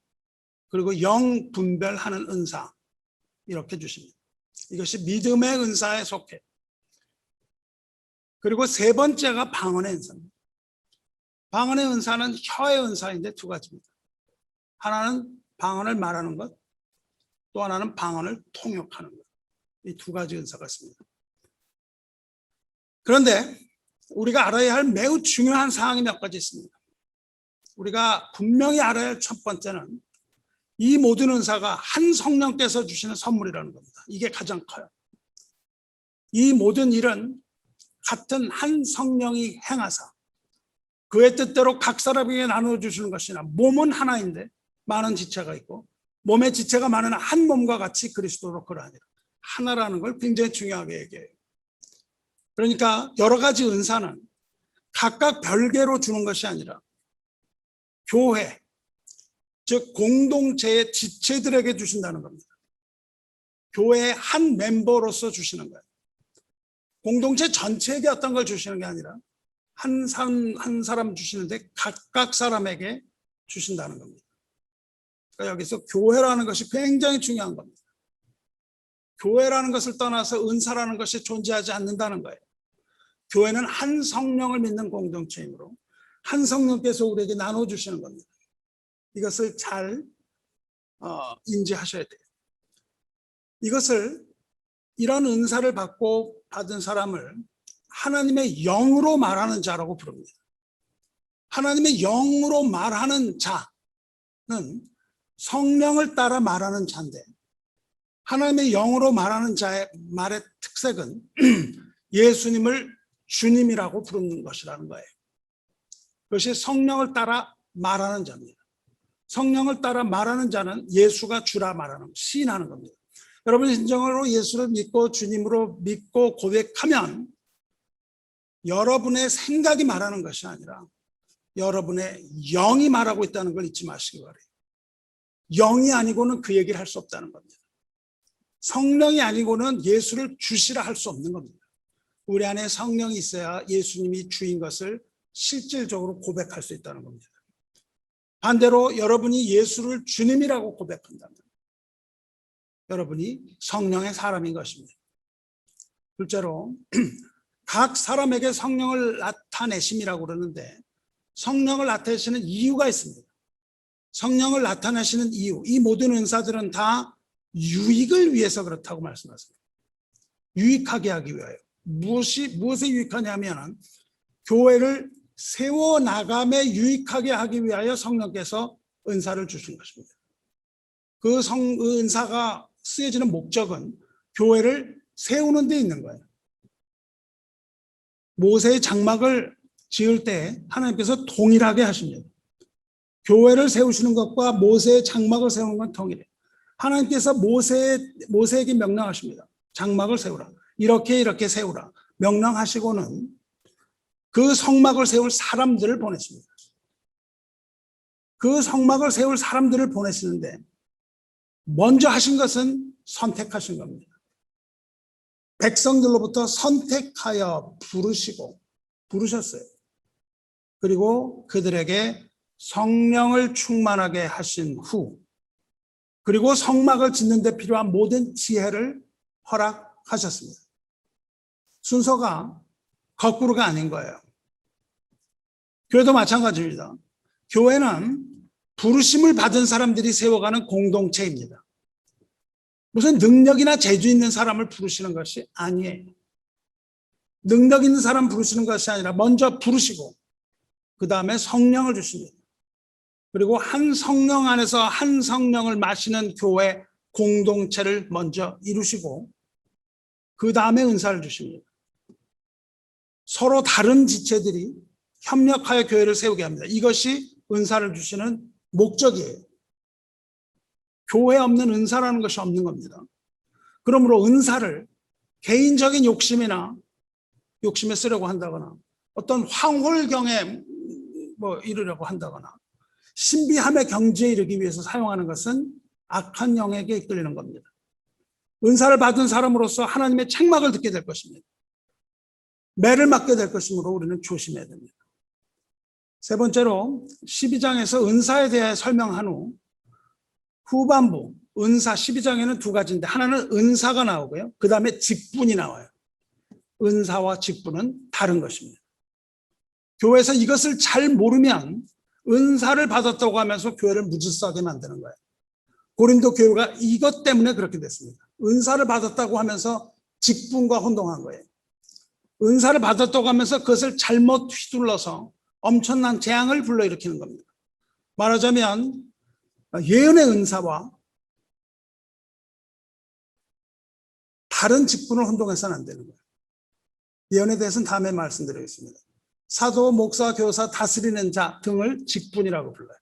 그리고 영 분별하는 은사, 이렇게 주십니다. 이것이 믿음의 은사에 속해. 그리고 3번째가 방언의 은사입니다. 방언의 은사는 혀의 은사인데 2가지입니다. 하나는 방언을 말하는 것, 또 하나는 방언을 통역하는 것. 이 2가지 은사가 있습니다. 그런데 우리가 알아야 할 매우 중요한 사항이 몇 가지 있습니다. 우리가 분명히 알아야 할 첫 번째는 이 모든 은사가 한 성령께서 주시는 선물이라는 겁니다. 이게 가장 커요. 이 모든 일은 같은 한 성령이 행하사 그의 뜻대로 각 사람에게 나눠주시는 것이나 몸은 하나인데 많은 지체가 있고 몸의 지체가 많은 한 몸과 같이 그리스도로 그러하니라. 하나라는 걸 굉장히 중요하게 얘기해요. 그러니까 여러 가지 은사는 각각 별개로 주는 것이 아니라 교회, 즉 공동체의 지체들에게 주신다는 겁니다. 교회의 한 멤버로서 주시는 거예요. 공동체 전체에게 어떤 걸 주시는 게 아니라 한 사람 주시는데 각각 사람에게 주신다는 겁니다. 그러니까 여기서 교회라는 것이 굉장히 중요한 겁니다. 교회라는 것을 떠나서 은사라는 것이 존재하지 않는다는 거예요. 교회는 한 성령을 믿는 공동체이므로 한 성령께서 우리에게 나눠주시는 겁니다. 이것을 잘 인지하셔야 돼요. 이것을, 이런 은사를 받은 사람을 하나님의 영으로 말하는 자라고 부릅니다. 하나님의 영으로 말하는 자는 성령을 따라 말하는 자인데, 하나님의 영으로 말하는 자의 말의 특색은 예수님을 주님이라고 부르는 것이라는 거예요. 그것이 성령을 따라 말하는 자입니다. 성령을 따라 말하는 자는 예수가 주라 말하는, 시인하는 겁니다. 여러분이 진정으로 예수를 믿고 주님으로 믿고 고백하면 여러분의 생각이 말하는 것이 아니라 여러분의 영이 말하고 있다는 걸 잊지 마시기 바라요. 영이 아니고는 그 얘기를 할 수 없다는 겁니다. 성령이 아니고는 예수를 주시라 할 수 없는 겁니다. 우리 안에 성령이 있어야 예수님이 주인 것을 실질적으로 고백할 수 있다는 겁니다. 반대로 여러분이 예수를 주님이라고 고백한다면 여러분이 성령의 사람인 것입니다. 둘째로 각 사람에게 성령을 나타내심이라고 그러는데 성령을 나타내시는 이유가 있습니다. 성령을 나타내시는 이유, 이 모든 은사들은 다 유익을 위해서 그렇다고 말씀하십니다. 유익하게 하기 위하여. 무엇에 유익하냐면 교회를 세워나감에 유익하게 하기 위하여 성령께서 은사를 주신 것입니다. 그 은사가 쓰여지는 목적은 교회를 세우는 데 있는 거예요. 모세의 장막을 지을 때 하나님께서 동일하게 하십니다. 교회를 세우시는 것과 모세의 장막을 세우는 건 동일해요. 하나님께서 모세에게 명령하십니다. 장막을 세우라. 이렇게 세우라. 명령하시고는 그 성막을 세울 사람들을 보냈습니다. 그 성막을 세울 사람들을 보내시는데 먼저 하신 것은 선택하신 겁니다. 백성들로부터 선택하여 부르셨어요. 그리고 그들에게 성령을 충만하게 하신 후 그리고 성막을 짓는 데 필요한 모든 지혜를 허락하셨습니다. 순서가 거꾸로가 아닌 거예요. 교회도 마찬가지입니다. 교회는 부르심을 받은 사람들이 세워가는 공동체입니다. 무슨 능력이나 재주 있는 사람을 부르시는 것이 아니에요. 능력 있는 사람 부르시는 것이 아니라 먼저 부르시고 그 다음에 성령을 주십니다. 그리고 한 성령 안에서 한 성령을 마시는 교회 공동체를 먼저 이루시고 그 다음에 은사를 주십니다. 서로 다른 지체들이 협력하여 교회를 세우게 합니다. 이것이 은사를 주시는 목적이에요. 교회에 없는 은사라는 것이 없는 겁니다. 그러므로 은사를 개인적인 욕심에 쓰려고 한다거나 어떤 황홀경에 이르려고 한다거나 신비함의 경지에 이르기 위해서 사용하는 것은 악한 영에게 이끌리는 겁니다. 은사를 받은 사람으로서 하나님의 책망을 듣게 될 것입니다. 매를 맞게 될 것이므로 우리는 조심해야 됩니다. 세 번째로 12장에서 은사에 대해 설명한 후 후반부 은사 12장에는 두 가지인데 하나는 은사가 나오고요. 그 다음에 직분이 나와요. 은사와 직분은 다른 것입니다. 교회에서 이것을 잘 모르면 은사를 받았다고 하면서 교회를 무질서하게 만드는 거예요. 고린도 교회가 이것 때문에 그렇게 됐습니다. 은사를 받았다고 하면서 직분과 혼동한 거예요. 은사를 받았다고 하면서 그것을 잘못 휘둘러서 엄청난 재앙을 불러일으키는 겁니다. 말하자면 예언의 은사와 다른 직분을 혼동해서는 안 되는 거예요. 예언에 대해서는 다음에 말씀드리겠습니다. 사도, 목사, 교사, 다스리는 자 등을 직분이라고 불러요.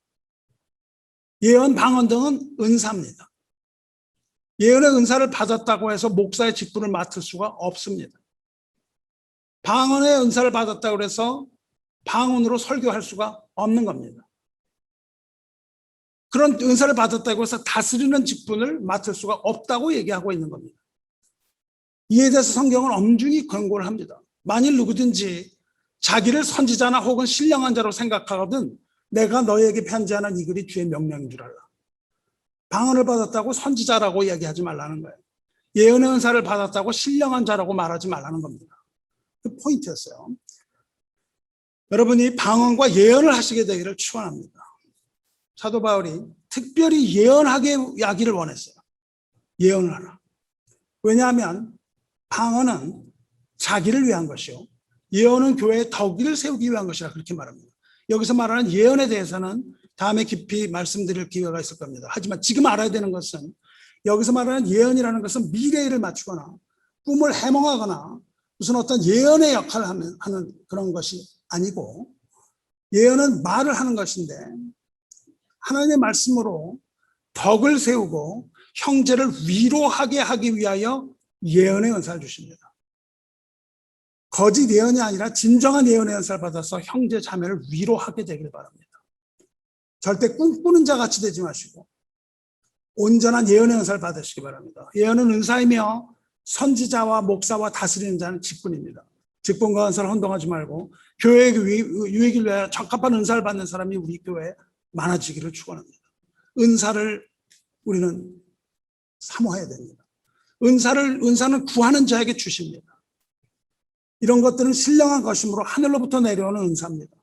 예언, 방언 등은 은사입니다. 예언의 은사를 받았다고 해서 목사의 직분을 맡을 수가 없습니다. 방언의 은사를 받았다고 해서 방언으로 설교할 수가 없는 겁니다. 그런 은사를 받았다고 해서 다스리는 직분을 맡을 수가 없다고 얘기하고 있는 겁니다. 이에 대해서 성경은 엄중히 권고를 합니다. 만일 누구든지 자기를 선지자나 혹은 신령한 자로 생각하거든 내가 너에게 편지하는 이 글이 주의 명령인 줄 알라. 방언을 받았다고 선지자라고 이야기하지 말라는 거예요. 예언의 은사를 받았다고 신령한 자라고 말하지 말라는 겁니다. 그 포인트였어요. 여러분이 방언과 예언을 하시게 되기를 축원합니다. 사도 바울이 특별히 예언하게 하기를 원했어요. 예언을 하라. 왜냐하면 방언은 자기를 위한 것이요 예언은 교회의 덕을 세우기 위한 것이라 그렇게 말합니다. 여기서 말하는 예언에 대해서는 다음에 깊이 말씀드릴 기회가 있을 겁니다. 하지만 지금 알아야 되는 것은 여기서 말하는 예언이라는 것은 미래를 맞추거나 꿈을 해몽하거나 무슨 어떤 예언의 역할을 하는 그런 것이 아니고 예언은 말을 하는 것인데 하나님의 말씀으로 덕을 세우고 형제를 위로하게 하기 위하여 예언의 은사를 주십니다. 거짓 예언이 아니라 진정한 예언의 은사를 받아서 형제 자매를 위로하게 되길 바랍니다. 절대 꿈꾸는 자 같이 되지 마시고 온전한 예언의 은사를 받으시기 바랍니다. 예언은 은사이며 선지자와 목사와 다스리는 자는 직분입니다. 직분과 은사를 혼동하지 말고 교회의 유익을 위하여 적합한 은사를 받는 사람이 우리 교회에 많아지기를 축원합니다. 은사를 우리는 사모해야 됩니다. 은사는 구하는 자에게 주십니다. 이런 것들은 신령한 것이므로 하늘로부터 내려오는 은사입니다.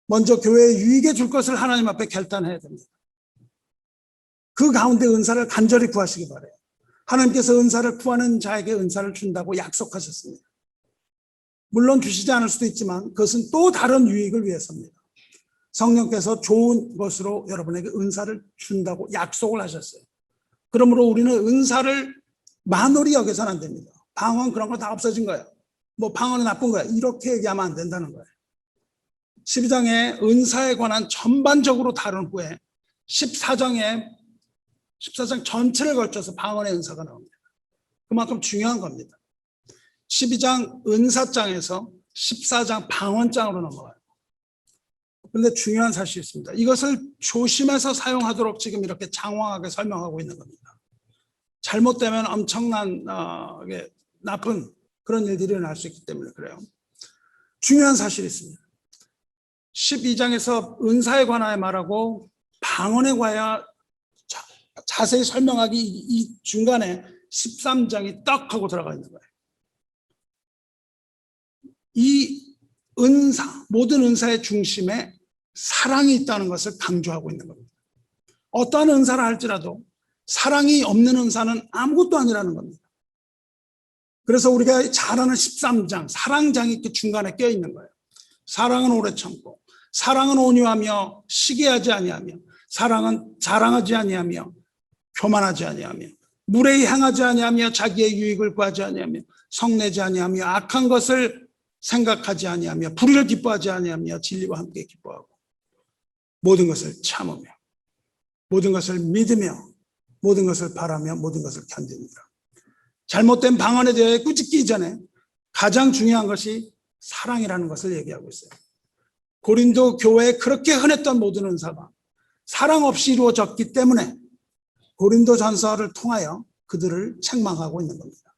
먼저 교회에 유익에 줄 것을 하나님 앞에 결단해야 됩니다. 그 가운데 은사를 간절히 구하시기 바라요. 하나님께서 은사를 구하는 자에게 은사를 준다고 약속하셨습니다. 물론 주시지 않을 수도 있지만 그것은 또 다른 유익을 위해서입니다. 성령께서 좋은 것으로 여러분에게 은사를 준다고 약속을 하셨어요. 그러므로 우리는 은사를 만홀히 여겨서는 안 됩니다. 방언 그런 거 다 없어진 거예요. 뭐 방언은 나쁜 거야. 이렇게 얘기하면 안 된다는 거예요. 12장에 은사에 관한 전반적으로 다룬 후에 14장 전체를 걸쳐서 방언의 은사가 나옵니다. 그만큼 중요한 겁니다. 12장 은사장에서 14장 방언장으로 넘어가요. 그런데 중요한 사실이 있습니다. 이것을 조심해서 사용하도록 지금 이렇게 장황하게 설명하고 있는 겁니다. 잘못되면 엄청난 나쁜 그런 일들이 일어날 수 있기 때문에 그래요. 중요한 사실이 있습니다. 12장에서 은사에 관하여 말하고 방언에 관하여 자세히 설명하기 이 중간에 13장이 딱 하고 들어가 있는 거예요. 이 은사, 모든 은사의 중심에 사랑이 있다는 것을 강조하고 있는 겁니다. 어떠한 은사를 할지라도 사랑이 없는 은사는 아무것도 아니라는 겁니다. 그래서 우리가 잘 아는 13장, 사랑장이 이렇게 중간에 껴있는 거예요. 사랑은 오래 참고, 사랑은 온유하며 시기하지 아니하며, 사랑은 자랑하지 아니하며 교만하지 아니하며, 무례히 행하지 아니하며, 자기의 유익을 구하지 아니하며, 성내지 아니하며, 악한 것을 생각하지 아니하며, 불의를 기뻐하지 아니하며, 진리와 함께 기뻐하고, 모든 것을 참으며, 모든 것을 믿으며, 모든 것을 바라며, 모든 것을 견딥니다. 잘못된 방언에 대해 꾸짖기 전에 가장 중요한 것이 사랑이라는 것을 얘기하고 있어요. 고린도 교회에 그렇게 흔했던 모든 은사가 사랑 없이 이루어졌기 때문에 고린도 전서를 통하여 그들을 책망하고 있는 겁니다.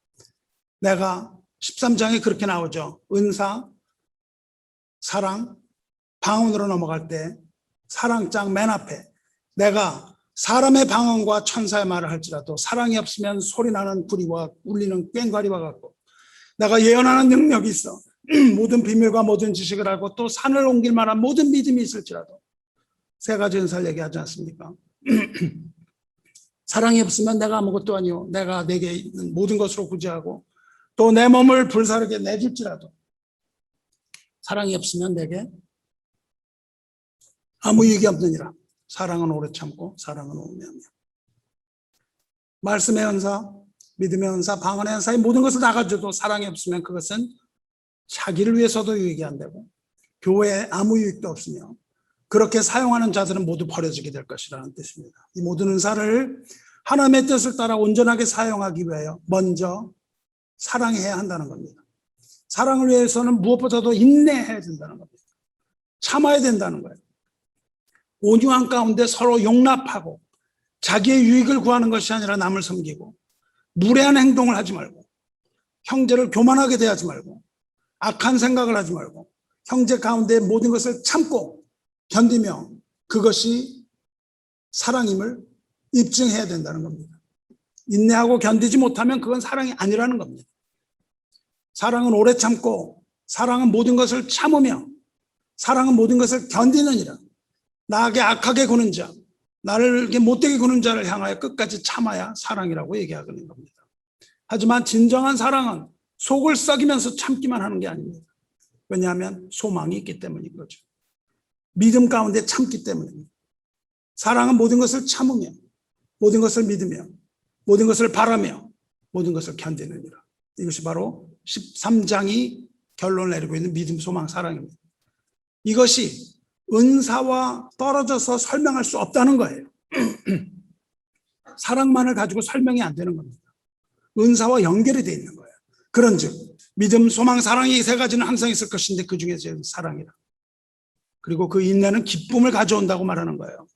내가 13장에 그렇게 나오죠. 은사, 사랑, 방언으로 넘어갈 때 사랑장 맨 앞에 내가 사람의 방언과 천사의 말을 할지라도 사랑이 없으면 소리나는 구리와 울리는 꽹과리와 같고, 내가 예언하는 능력이 있어 모든 비밀과 모든 지식을 알고 또 산을 옮길 만한 모든 믿음이 있을지라도, 세 가지 은사를 얘기하지 않습니까? 사랑이 없으면 내가 아무것도 아니요, 내가 내게 있는 모든 것으로 구제하고 또 내 몸을 불사르게 내줄지라도 사랑이 없으면 내게 아무 유익이 없느니라. 사랑은 오래 참고 사랑은 온유하며. 말씀의 은사, 믿음의 은사, 방언의 은사의 모든 것을 다 가져도 사랑이 없으면 그것은 자기를 위해서도 유익이 안 되고 교회에 아무 유익도 없으며, 그렇게 사용하는 자들은 모두 버려지게 될 것이라는 뜻입니다. 이 모든 은사를 하나님의 뜻을 따라 온전하게 사용하기 위하여 먼저 사랑해야 한다는 겁니다. 사랑을 위해서는 무엇보다도 인내해야 된다는 겁니다. 참아야 된다는 거예요. 온유한 가운데 서로 용납하고 자기의 유익을 구하는 것이 아니라 남을 섬기고, 무례한 행동을 하지 말고, 형제를 교만하게 대하지 말고, 악한 생각을 하지 말고, 형제 가운데 모든 것을 참고 견디며, 그것이 사랑임을 입증해야 된다는 겁니다. 인내하고 견디지 못하면 그건 사랑이 아니라는 겁니다. 사랑은 오래 참고, 사랑은 모든 것을 참으며, 사랑은 모든 것을 견디느니라. 나에게 악하게 구는 자, 나를 못되게 구는 자를 향하여 끝까지 참아야 사랑이라고 얘기하는 겁니다. 하지만 진정한 사랑은 속을 썩이면서 참기만 하는 게 아닙니다. 왜냐하면 소망이 있기 때문인 거죠. 믿음 가운데 참기 때문입니다. 사랑은 모든 것을 참으며, 모든 것을 믿으며, 모든 것을 바라며, 모든 것을 견디느니라. 이것이 바로 13장이 결론을 내리고 있는 믿음, 소망, 사랑입니다. 이것이 은사와 떨어져서 설명할 수 없다는 거예요. 사랑만을 가지고 설명이 안 되는 겁니다. 은사와 연결이 되어 있는 거예요. 그런즉 믿음, 소망, 사랑이 이 세 가지는 항상 있을 것인데 그 중에 제일 사랑이라. 그리고 그 인내는 기쁨을 가져온다고 말하는 거예요.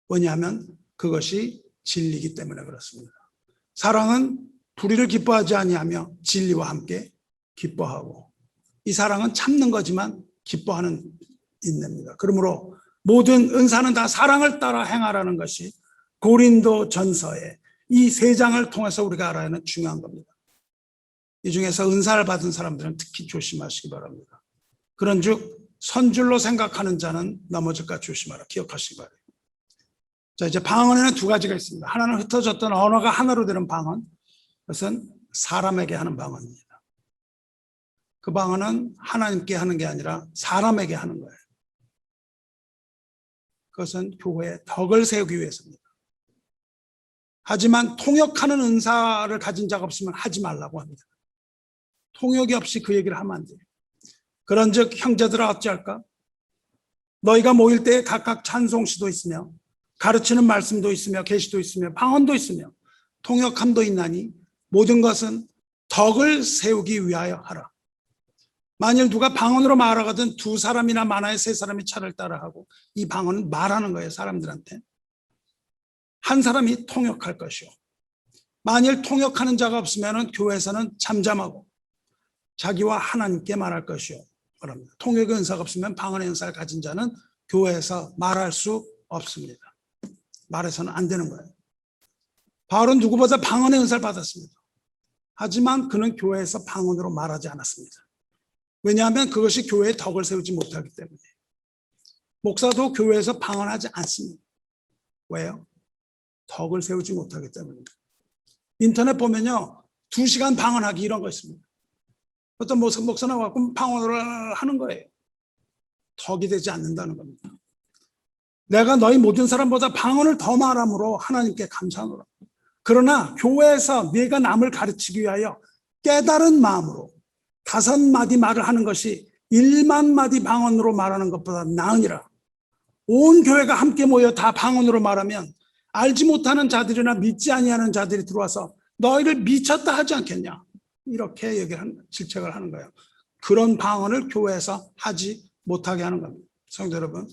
왜냐하면 그것이 진리이기 때문에 그렇습니다. 사랑은 불의를 기뻐하지 아니하며 진리와 함께 기뻐하고, 이 사랑은 참는 거지만 기뻐하는 인내입니다. 그러므로 모든 은사는 다 사랑을 따라 행하라는 것이 고린도 전서의 이 세 장을 통해서 우리가 알아야 하는 중요한 겁니다. 이 중에서 은사를 받은 사람들은 특히 조심하시기 바랍니다. 그런즉 선줄로 생각하는 자는 넘어질까 조심하라, 기억하시기 바랍니다. 자, 이제 방언에는 두 가지가 있습니다. 하나는 흩어졌던 언어가 하나로 되는 방언, 그것은 사람에게 하는 방언입니다. 그 방언은 하나님께 하는 게 아니라 사람에게 하는 거예요. 그것은 교회의 덕을 세우기 위해서입니다. 하지만 통역하는 은사를 가진 자가 없으면 하지 말라고 합니다. 통역이 없이 그 얘기를 하면 안 돼요. 그런즉 형제들아 어찌할까? 너희가 모일 때에 각각 찬송시도 있으며 가르치는 말씀도 있으며 계시도 있으며 방언도 있으며 통역함도 있나니 모든 것은 덕을 세우기 위하여 하라. 만일 누가 방언으로 말하거든 두 사람이나 많아야 세 사람이 차를 따라하고, 이 방언은 말하는 거예요. 사람들한테. 한 사람이 통역할 것이요. 만일 통역하는 자가 없으면 교회에서는 잠잠하고 자기와 하나님께 말할 것이요. 그럽니다. 통역의 은사가 없으면 방언의 은사를 가진 자는 교회에서 말할 수 없습니다. 말해서는 안 되는 거예요. 바울은 누구보다 방언의 은사를 받았습니다. 하지만 그는 교회에서 방언으로 말하지 않았습니다. 왜냐하면 그것이 교회의 덕을 세우지 못하기 때문에. 목사도 교회에서 방언하지 않습니다. 왜요? 덕을 세우지 못하기 때문입니다. 인터넷 보면요, 2시간 방언하기 이런 거 있습니다. 어떤 목사 나와서 방언을 하는 거예요. 덕이 되지 않는다는 겁니다. 내가 너희 모든 사람보다 방언을 더 말함으로 하나님께 감사하노라. 그러나 교회에서 네가 남을 가르치기 위하여 깨달은 마음으로 5마디 말을 하는 것이 1만 마디 방언으로 말하는 것보다 나으니라. 온 교회가 함께 모여 다 방언으로 말하면 알지 못하는 자들이나 믿지 아니하는 자들이 들어와서 너희를 미쳤다 하지 않겠냐. 이렇게 질책을 하는 거예요. 그런 방언을 교회에서 하지 못하게 하는 겁니다. 성도 여러분,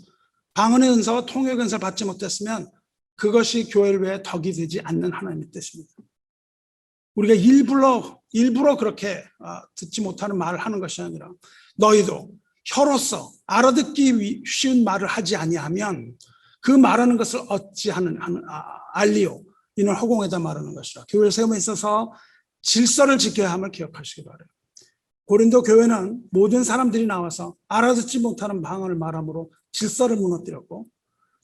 방언의 은사와 통역의 은사를 받지 못했으면 그것이 교회를 위해 덕이 되지 않는 하나님의 뜻입니다. 우리가 일부러 그렇게 듣지 못하는 말을 하는 것이 아니라 너희도 혀로서 알아듣기 쉬운 말을 하지 아니하면 그 말하는 것을 어찌하는 알리오 이는 허공에다 말하는 것이라. 교회를 세움에 있어서 질서를 지켜야 함을 기억하시기 바라요. 고린도 교회는 모든 사람들이 나와서 알아듣지 못하는 방언을 말함으로 질서를 무너뜨렸고,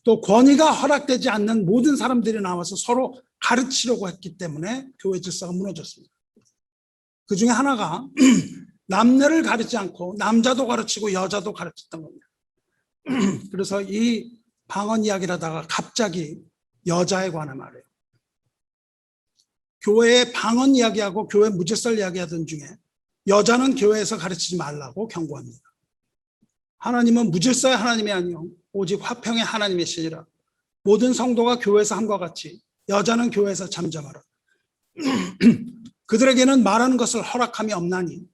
또 권위가 허락되지 않는 모든 사람들이 나와서 서로 가르치려고 했기 때문에 교회 질서가 무너졌습니다. 그 중에 하나가 남녀를 가르치지 않고 남자도 가르치고 여자도 가르쳤던 겁니다. 그래서 이 방언 이야기를 하다가 갑자기 여자에 관한 말이에요. 교회에 방언 이야기하고 교회 무질서를 이야기하던 중에 여자는 교회에서 가르치지 말라고 경고합니다. 하나님은 무질서의 하나님이 아니요 오직 화평의 하나님이시니라. 모든 성도가 교회에서 함과 같이 여자는 교회에서 잠잠하라. 그들에게는 말하는 것을 허락함이 없나니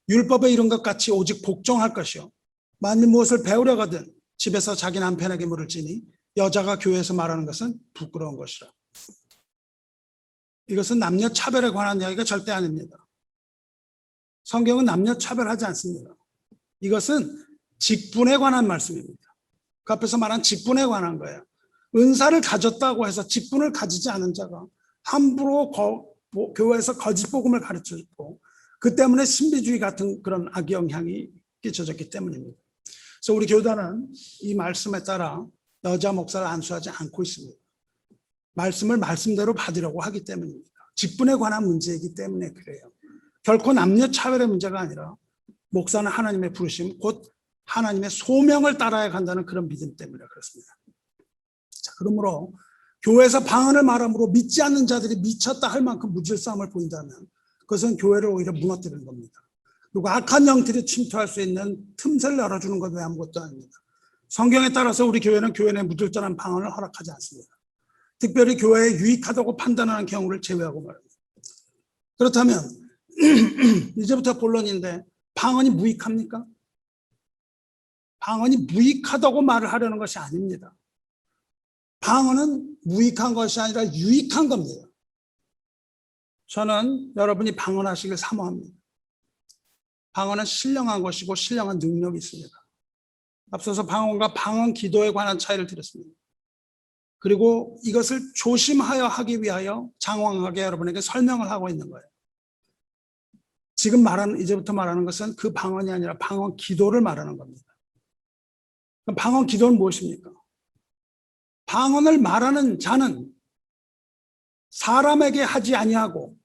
율법에 이른 것 같이 오직 복종할 것이요 만일 무엇을 배우려거든 집에서 자기 남편에게 물을지니 여자가 교회에서 말하는 것은 부끄러운 것이라. 이것은 남녀 차별에 관한 이야기가 절대 아닙니다. 성경은 남녀 차별하지 않습니다. 이것은 직분에 관한 말씀입니다. 그 앞에서 말한 직분에 관한 거예요. 은사를 가졌다고 해서 직분을 가지지 않은 자가 함부로 교회에서 거짓 복음을 가르쳐주고 그 때문에 신비주의 같은 그런 악영향이 끼쳐졌기 때문입니다. 그래서 우리 교단은 이 말씀에 따라 여자 목사를 안수하지 않고 있습니다. 말씀을 말씀대로 받으려고 하기 때문입니다. 직분에 관한 문제이기 때문에 그래요. 결코 남녀 차별의 문제가 아니라 목사는 하나님의 부르심, 곧 하나님의 소명을 따라야 간다는 그런 믿음 때문에 그렇습니다. 자, 그러므로 교회에서 방언을 말함으로 믿지 않는 자들이 미쳤다 할 만큼 무질서함을 보인다면 그것은 교회를 오히려 무너뜨리는 겁니다. 그리고 악한 영들이 침투할 수 있는 틈새를 열어주는 것 외에 아무것도 아닙니다. 성경에 따라서 우리 교회는 교회 내 무질서한 방언을 허락하지 않습니다. 특별히 교회에 유익하다고 판단하는 경우를 제외하고 말합니다. 그렇다면 이제부터 본론인데 방언이 무익합니까? 방언이 무익하다고 말을 하려는 것이 아닙니다. 방언은 무익한 것이 아니라 유익한 겁니다. 저는 여러분이 방언하시길 사모합니다. 방언은 신령한 것이고 신령한 능력이 있습니다. 앞서서 방언과 방언 기도에 관한 차이를 드렸습니다. 그리고 이것을 조심하여 하기 위하여 장황하게 여러분에게 설명을 하고 있는 거예요. 지금 이제부터 말하는 것은 그 방언이 아니라 방언 기도를 말하는 겁니다. 방언 기도는 무엇입니까? 방언을 말하는 자는 사람에게 하지 아니하고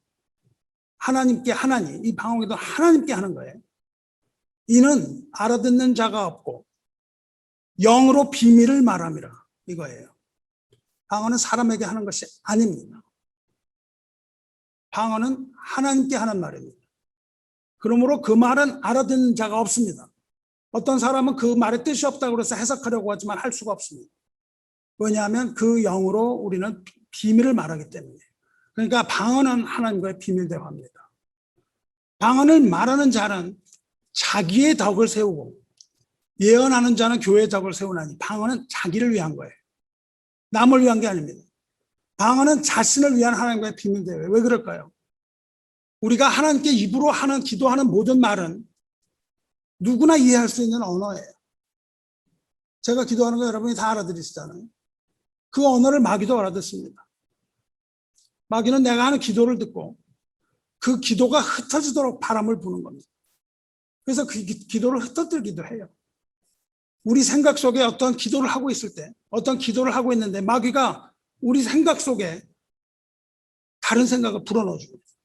하나님께 하나니, 이 방언 기도는 하나님께 하는 거예요. 이는 알아듣는 자가 없고 영으로 비밀을 말함이라 이거예요. 방언은 사람에게 하는 것이 아닙니다. 방언은 하나님께 하는 말입니다. 그러므로 그 말은 알아듣는 자가 없습니다. 어떤 사람은 그 말의 뜻이 없다고 해서 해석하려고 하지만 할 수가 없습니다. 왜냐하면 그 영으로 우리는 비밀을 말하기 때문에. 그러니까 방언은 하나님과의 비밀 대화입니다. 방언을 말하는 자는 자기의 덕을 세우고 예언하는 자는 교회의 덕을 세우나니 방언은 자기를 위한 거예요. 남을 위한 게 아닙니다. 방언은 자신을 위한 하나님과의 비밀 대화예요. 왜 그럴까요? 우리가 하나님께 입으로 하는 기도하는 모든 말은 누구나 이해할 수 있는 언어예요. 제가 기도하는 거 여러분이 다 알아들으시잖아요. 그 언어를 마귀도 알아듣습니다. 마귀는 내가 하는 기도를 듣고 그 기도가 흩어지도록 바람을 부는 겁니다. 그래서 그 기도를 흩어뜨리기도 해요. 우리 생각 속에 어떤 기도를 하고 있을 때, 어떤 기도를 하고 있는데 마귀가 우리 생각 속에 다른 생각을 불어넣어주고 있어요.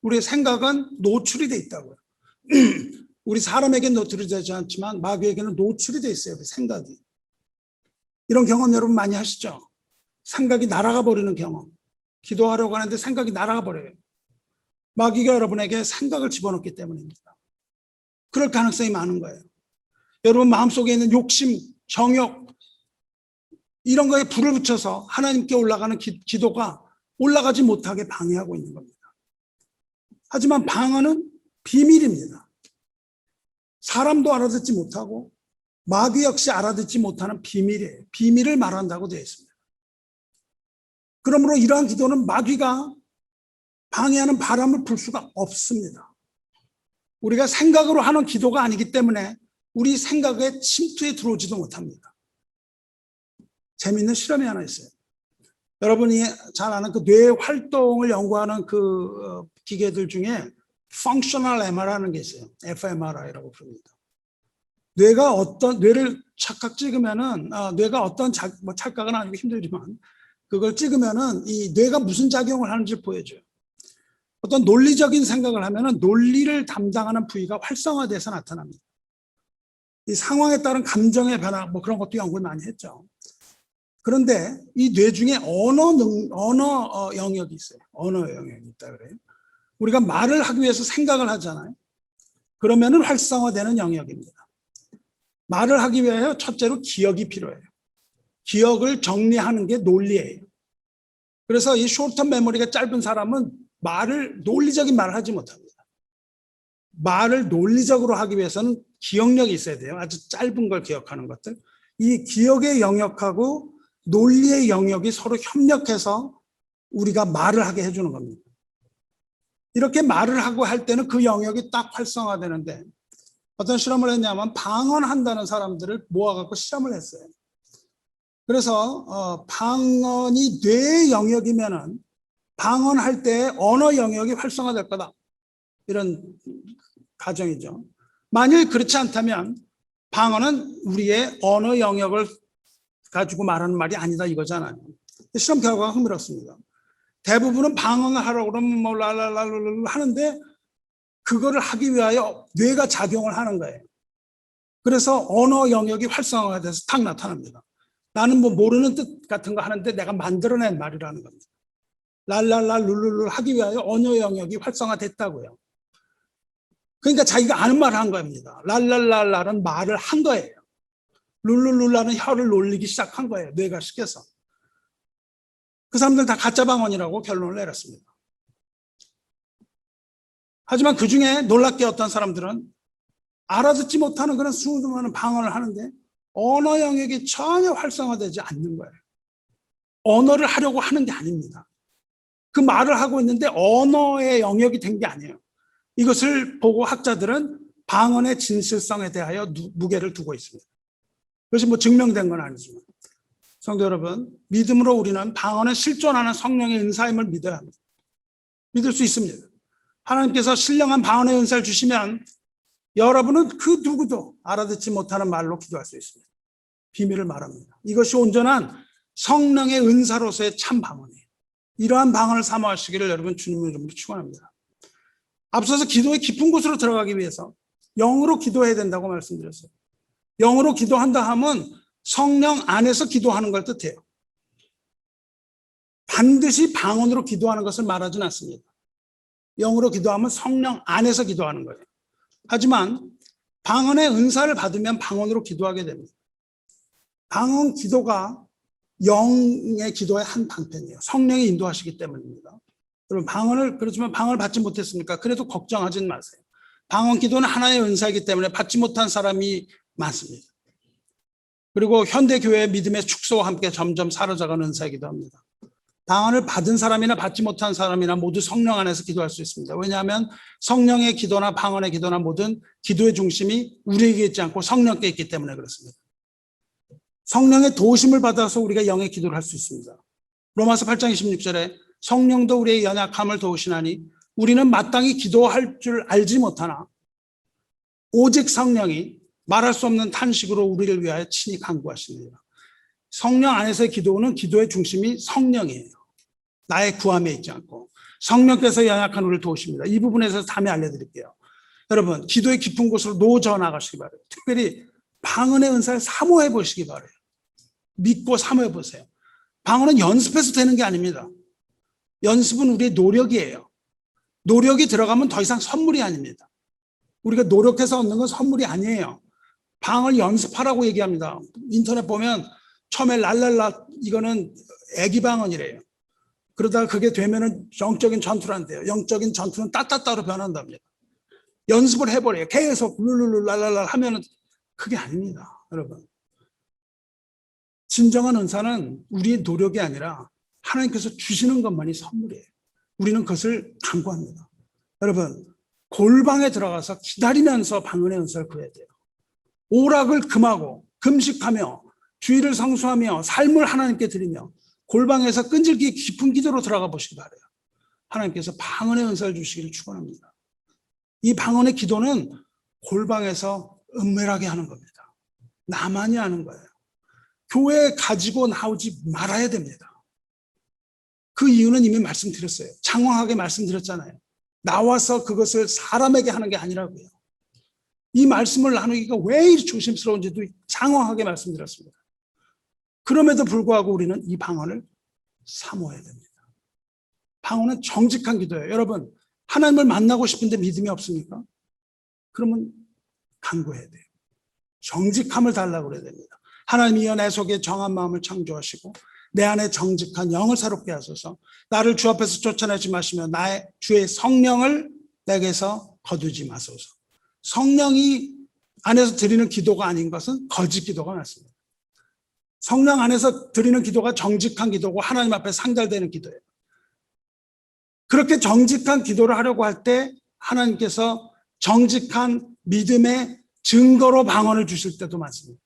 우리의 생각은 노출이 돼 있다고요. 우리 사람에게는 노출이 되지 않지만 마귀에게는 노출이 돼 있어요. 그 생각이. 이런 경험 여러분 많이 하시죠? 생각이 날아가 버리는 경험. 기도하려고 하는데 생각이 날아가 버려요. 마귀가 여러분에게 생각을 집어넣기 때문입니다. 그럴 가능성이 많은 거예요. 여러분 마음속에 있는 욕심, 정욕 이런 거에 불을 붙여서 하나님께 올라가는 기도가 올라가지 못하게 방해하고 있는 겁니다. 하지만 방언은 비밀입니다. 사람도 알아듣지 못하고 마귀 역시 알아듣지 못하는 비밀이에요. 비밀을 말한다고 되어 있습니다. 그러므로 이러한 기도는 마귀가 방해하는 바람을 불 수가 없습니다. 우리가 생각으로 하는 기도가 아니기 때문에 우리 생각에 침투에 들어오지도 못합니다. 재미있는 실험이 하나 있어요. 여러분이 잘 아는 그 뇌 활동을 연구하는 그 기계들 중에 Functional MRI라는 게 있어요. fMRI라고 부릅니다. 뇌를 착각 찍으면은, 뇌가 어떤 착각은 아니고 힘들지만, 그걸 찍으면은 이 뇌가 무슨 작용을 하는지 보여줘요. 어떤 논리적인 생각을 하면은 논리를 담당하는 부위가 활성화돼서 나타납니다. 이 상황에 따른 감정의 변화, 그런 것도 연구를 많이 했죠. 그런데 이 뇌 중에 언어 영역이 있어요. 언어 영역이 있다 그래요. 우리가 말을 하기 위해서 생각을 하잖아요. 그러면은 활성화되는 영역입니다. 말을 하기 위해서 첫째로 기억이 필요해요. 기억을 정리하는 게 논리예요. 그래서 이 쇼트텀 메모리가 짧은 사람은 논리적인 말을 하지 못합니다. 말을 논리적으로 하기 위해서는 기억력이 있어야 돼요. 아주 짧은 걸 기억하는 것들. 이 기억의 영역하고 논리의 영역이 서로 협력해서 우리가 말을 하게 해주는 겁니다. 이렇게 말을 하고 할 때는 그 영역이 딱 활성화되는데 어떤 실험을 했냐면 방언한다는 사람들을 모아갖고 실험을 했어요. 그래서 방언이 뇌의 영역이면은 방언할 때 언어 영역이 활성화될 거다. 이런 가정이죠. 만일 그렇지 않다면 방언은 우리의 언어 영역을 가지고 말하는 말이 아니다 이거잖아요. 실험 결과가 흥미롭습니다. 대부분은 방언을 하라고 그러면 뭐 랄랄랄랄 하는데 그거를 하기 위하여 뇌가 작용을 하는 거예요. 그래서 언어 영역이 활성화가 돼서 탁 나타납니다. 나는 뭐 모르는 뜻 같은 거 하는데 내가 만들어낸 말이라는 겁니다. 랄랄랄 룰룰룰 하기 위하여 언어 영역이 활성화됐다고요. 그러니까 자기가 아는 말을 한 겁니다. 랄랄랄랄은 말을 한 거예요. 룰룰룰라는 혀를 놀리기 시작한 거예요. 뇌가 시켜서. 그 사람들 다 가짜 방언이라고 결론을 내렸습니다. 하지만 그 중에 놀랍게 어떤 사람들은 알아듣지 못하는 그런 수많은 방언을 하는데 언어 영역이 전혀 활성화되지 않는 거예요. 언어를 하려고 하는 게 아닙니다. 그 말을 하고 있는데 언어의 영역이 된 게 아니에요. 이것을 보고 학자들은 방언의 진실성에 대하여 무게를 두고 있습니다. 그것이 뭐 증명된 건 아니지만 성도 여러분, 믿음으로 우리는 방언에 실존하는 성령의 은사임을 믿어야 합니다. 믿을 수 있습니다. 하나님께서 신령한 방언의 은사를 주시면 여러분은 그 누구도 알아듣지 못하는 말로 기도할 수 있습니다. 비밀을 말합니다. 이것이 온전한 성령의 은사로서의 참 방언이에요. 이러한 방언을 사모하시기를 여러분 주님의 이름으로 축원합니다. 앞서서 기도의 깊은 곳으로 들어가기 위해서 영으로 기도해야 된다고 말씀드렸어요. 영으로 기도한다 하면 성령 안에서 기도하는 걸 뜻해요. 반드시 방언으로 기도하는 것을 말하지는 않습니다. 영으로 기도하면 성령 안에서 기도하는 거예요. 하지만 방언의 은사를 받으면 방언으로 기도하게 됩니다. 방언 기도가 영의 기도의 한 방편이에요. 성령이 인도하시기 때문입니다. 여러분 그렇지만 방언을 받지 못했습니까? 그래도 걱정하지는 마세요. 방언 기도는 하나의 은사이기 때문에 받지 못한 사람이 많습니다. 그리고 현대교회의 믿음의 축소와 함께 점점 사라져가는 은사이기도 합니다. 방언을 받은 사람이나 받지 못한 사람이나 모두 성령 안에서 기도할 수 있습니다. 왜냐하면 성령의 기도나 방언의 기도나 모든 기도의 중심이 우리에게 있지 않고 성령께 있기 때문에 그렇습니다. 성령의 도우심을 받아서 우리가 영의 기도를 할 수 있습니다. 로마서 8장 26절에 성령도 우리의 연약함을 도우시나니 우리는 마땅히 기도할 줄 알지 못하나 오직 성령이 말할 수 없는 탄식으로 우리를 위하여 친히 간구하시느니라. 성령 안에서의 기도는 기도의 중심이 성령이에요. 나의 구함에 있지 않고 성령께서 연약한 우리를 도우십니다. 이 부분에서 다음에 알려드릴게요. 여러분, 기도의 깊은 곳으로 노져 나가시기 바라요. 특별히 방언의 은사를 사모해 보시기 바라요. 믿고 사모해 보세요. 방언은 연습해서 되는 게 아닙니다. 연습은 우리의 노력이에요. 노력이 들어가면 더 이상 선물이 아닙니다. 우리가 노력해서 얻는 건 선물이 아니에요. 방언을 연습하라고 얘기합니다. 인터넷 보면 처음에 랄랄라 이거는 애기 방언이래요. 그러다가 그게 되면은 영적인 전투로 한대요. 영적인 전투는 따따따로 변한답니다. 연습을 해버려요. 계속 룰룰룰 랄랄라 하면은 그게 아닙니다. 여러분. 진정한 은사는 우리의 노력이 아니라 하나님께서 주시는 것만이 선물이에요. 우리는 그것을 간구합니다. 여러분, 골방에 들어가서 기다리면서 방언의 은사를 구해야 돼요. 오락을 금하고 금식하며 주의를 성수하며 삶을 하나님께 드리며 골방에서 끈질기 깊은 기도로 들어가 보시기 바라요. 하나님께서 방언의 은사를 주시기를 축원합니다. 이 방언의 기도는 골방에서 은밀하게 하는 겁니다. 나만이 하는 거예요. 교회에 가지고 나오지 말아야 됩니다. 그 이유는 이미 말씀드렸어요. 장황하게 말씀드렸잖아요. 나와서 그것을 사람에게 하는 게 아니라고요. 이 말씀을 나누기가 왜 이리 조심스러운지도 장황하게 말씀드렸습니다. 그럼에도 불구하고 우리는 이 방언을 사모해야 됩니다. 방언은 정직한 기도예요. 여러분, 하나님을 만나고 싶은데 믿음이 없습니까? 그러면 간구해야 돼요. 정직함을 달라고 그래야 됩니다. 하나님이여 내 속에 정한 마음을 창조하시고 내 안에 정직한 영을 새롭게 하소서. 나를 주 앞에서 쫓아내지 마시며 나의 주의 성령을 내게서 거두지 마소서. 성령이 안에서 드리는 기도가 아닌 것은 거짓 기도가 맞습니다. 성령 안에서 드리는 기도가 정직한 기도고 하나님 앞에 상달되는 기도예요. 그렇게 정직한 기도를 하려고 할 때 하나님께서 정직한 믿음의 증거로 방언을 주실 때도 많습니다.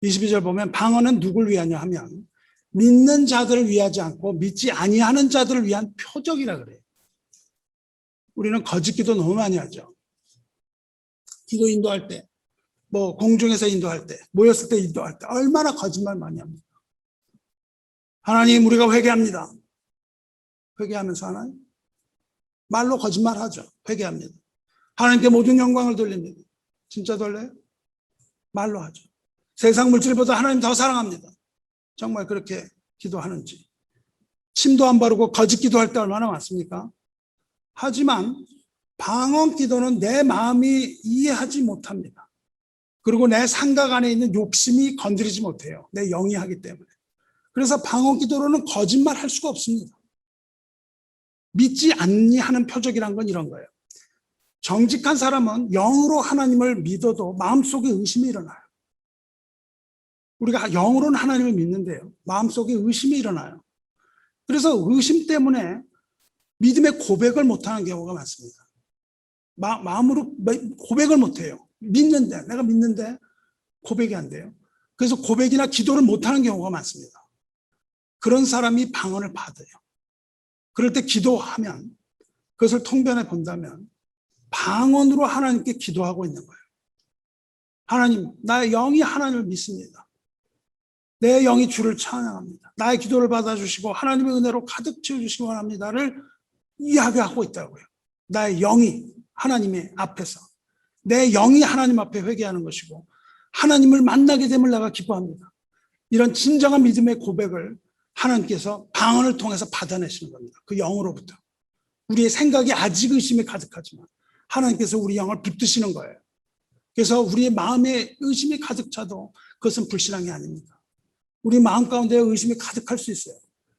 22절 보면 방언은 누굴 위하냐 하면 믿는 자들을 위하지 않고 믿지 아니하는 자들을 위한 표적이라 그래요. 우리는 거짓 기도 너무 많이 하죠. 기도 인도할 때, 공중에서 인도할 때, 모였을 때 인도할 때 얼마나 거짓말 많이 합니다. 하나님, 우리가 회개합니다. 회개하면서 하나님? 말로 거짓말하죠. 회개합니다. 하나님께 모든 영광을 돌립니다. 진짜 돌려요? 말로 하죠. 세상 물질보다 하나님 더 사랑합니다. 정말 그렇게 기도하는지. 침도 안 바르고 거짓 기도할 때 얼마나 많습니까? 하지만 방언 기도는 내 마음이 이해하지 못합니다. 그리고 내 생각 안에 있는 욕심이 건드리지 못해요. 내 영이 하기 때문에. 그래서 방언 기도로는 거짓말 할 수가 없습니다. 믿지 않니 하는 표적이란 건 이런 거예요. 정직한 사람은 영으로 하나님을 믿어도 마음속에 의심이 일어나요. 우리가 영으로는 하나님을 믿는데요. 마음속에 의심이 일어나요. 그래서 의심 때문에 믿음의 고백을 못하는 경우가 많습니다. 마음으로 고백을 못해요. 내가 믿는데 고백이 안 돼요. 그래서 고백이나 기도를 못하는 경우가 많습니다. 그런 사람이 방언을 받아요. 그럴 때 기도하면 그것을 통변해 본다면 방언으로 하나님께 기도하고 있는 거예요. 하나님, 나의 영이 하나님을 믿습니다. 내 영이 주를 찬양합니다. 나의 기도를 받아주시고 하나님의 은혜로 가득 채워주시기 원합니다를 이야기하고 있다고요. 나의 영이 하나님의 앞에서 내 영이 하나님 앞에 회개하는 것이고 하나님을 만나게 됨을 내가 기뻐합니다. 이런 진정한 믿음의 고백을 하나님께서 방언을 통해서 받아내시는 겁니다. 그 영으로부터. 우리의 생각이 아직 의심이 가득하지만 하나님께서 우리 영을 붙드시는 거예요. 그래서 우리의 마음에 의심이 가득 차도 그것은 불신앙이 아닙니다. 우리 마음 가운데 의심이 가득할 수 있어요.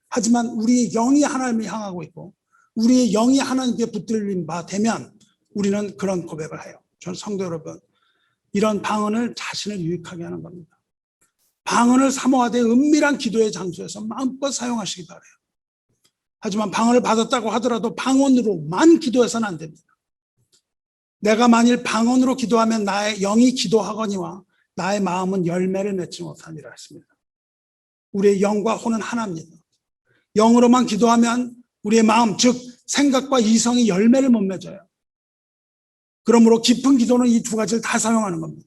하지만 우리의 영이 하나님을 향하고 있고 우리의 영이 하나님께 붙들린 바 되면 우리는 그런 고백을 해요. 저는 성도 여러분, 이런 방언을 자신을 유익하게 하는 겁니다. 방언을 사모하되 은밀한 기도의 장소에서 마음껏 사용하시기 바라요. 하지만 방언을 받았다고 하더라도 방언으로만 기도해서는 안 됩니다. 내가 만일 방언으로 기도하면 나의 영이 기도하거니와 나의 마음은 열매를 맺지 못하니라 했습니다. 우리의 영과 혼은 하나입니다. 영으로만 기도하면 우리의 마음, 즉 생각과 이성이 열매를 못 맺어요. 그러므로 깊은 기도는 이 두 가지를 다 사용하는 겁니다.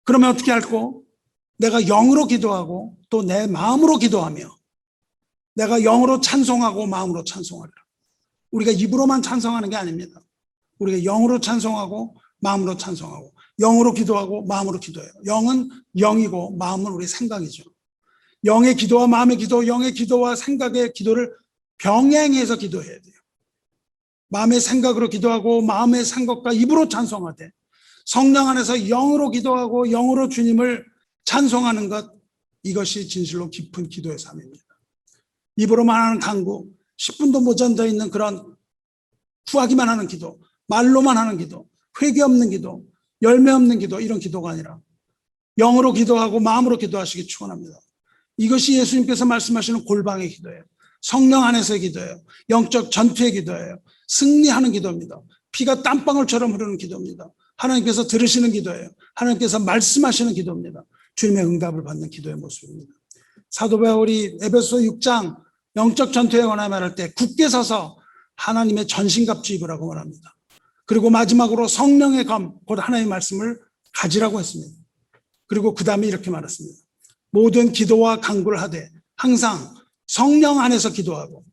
그러면 어떻게 할꼬? 내가 영으로 기도하고 또 내 마음으로 기도하며 내가 영으로 찬송하고 마음으로 찬송하리라. 우리가 입으로만 찬송하는 게 아닙니다. 우리가 영으로 찬송하고 마음으로 찬송하고 영으로 기도하고 마음으로 기도해요. 영은 영이고 마음은 우리 생각이죠. 영의 기도와 마음의 기도, 영의 기도와 생각의 기도를 병행해서 기도해야 돼요. 마음의 생각으로 기도하고 마음의 생각과 입으로 찬송하되 성령 안에서 영으로 기도하고 영으로 주님을 찬송하는 것, 이것이 진실로 깊은 기도의 삶입니다. 입으로만 하는 간구, 10분도 모자라 있는 그런 구하기만 하는 기도, 말로만 하는 기도, 회개 없는 기도, 열매 없는 기도, 이런 기도가 아니라 영으로 기도하고 마음으로 기도하시기 축원합니다. 이것이 예수님께서 말씀하시는 골방의 기도예요. 성령 안에서의 기도예요. 영적 전투의 기도예요. 승리하는 기도입니다. 피가 땀방울처럼 흐르는 기도입니다. 하나님께서 들으시는 기도예요. 하나님께서 말씀하시는 기도입니다. 주님의 응답을 받는 기도의 모습입니다. 사도 바울이 에베소 6장 영적 전투에 관하여 말할 때 굳게 서서 하나님의 전신갑주 입으라고 말합니다. 그리고 마지막으로 성령의 검, 곧 하나님의 말씀을 가지라고 했습니다. 그리고 그 다음에 이렇게 말했습니다. 모든 기도와 간구를 하되 항상 성령 안에서 기도하고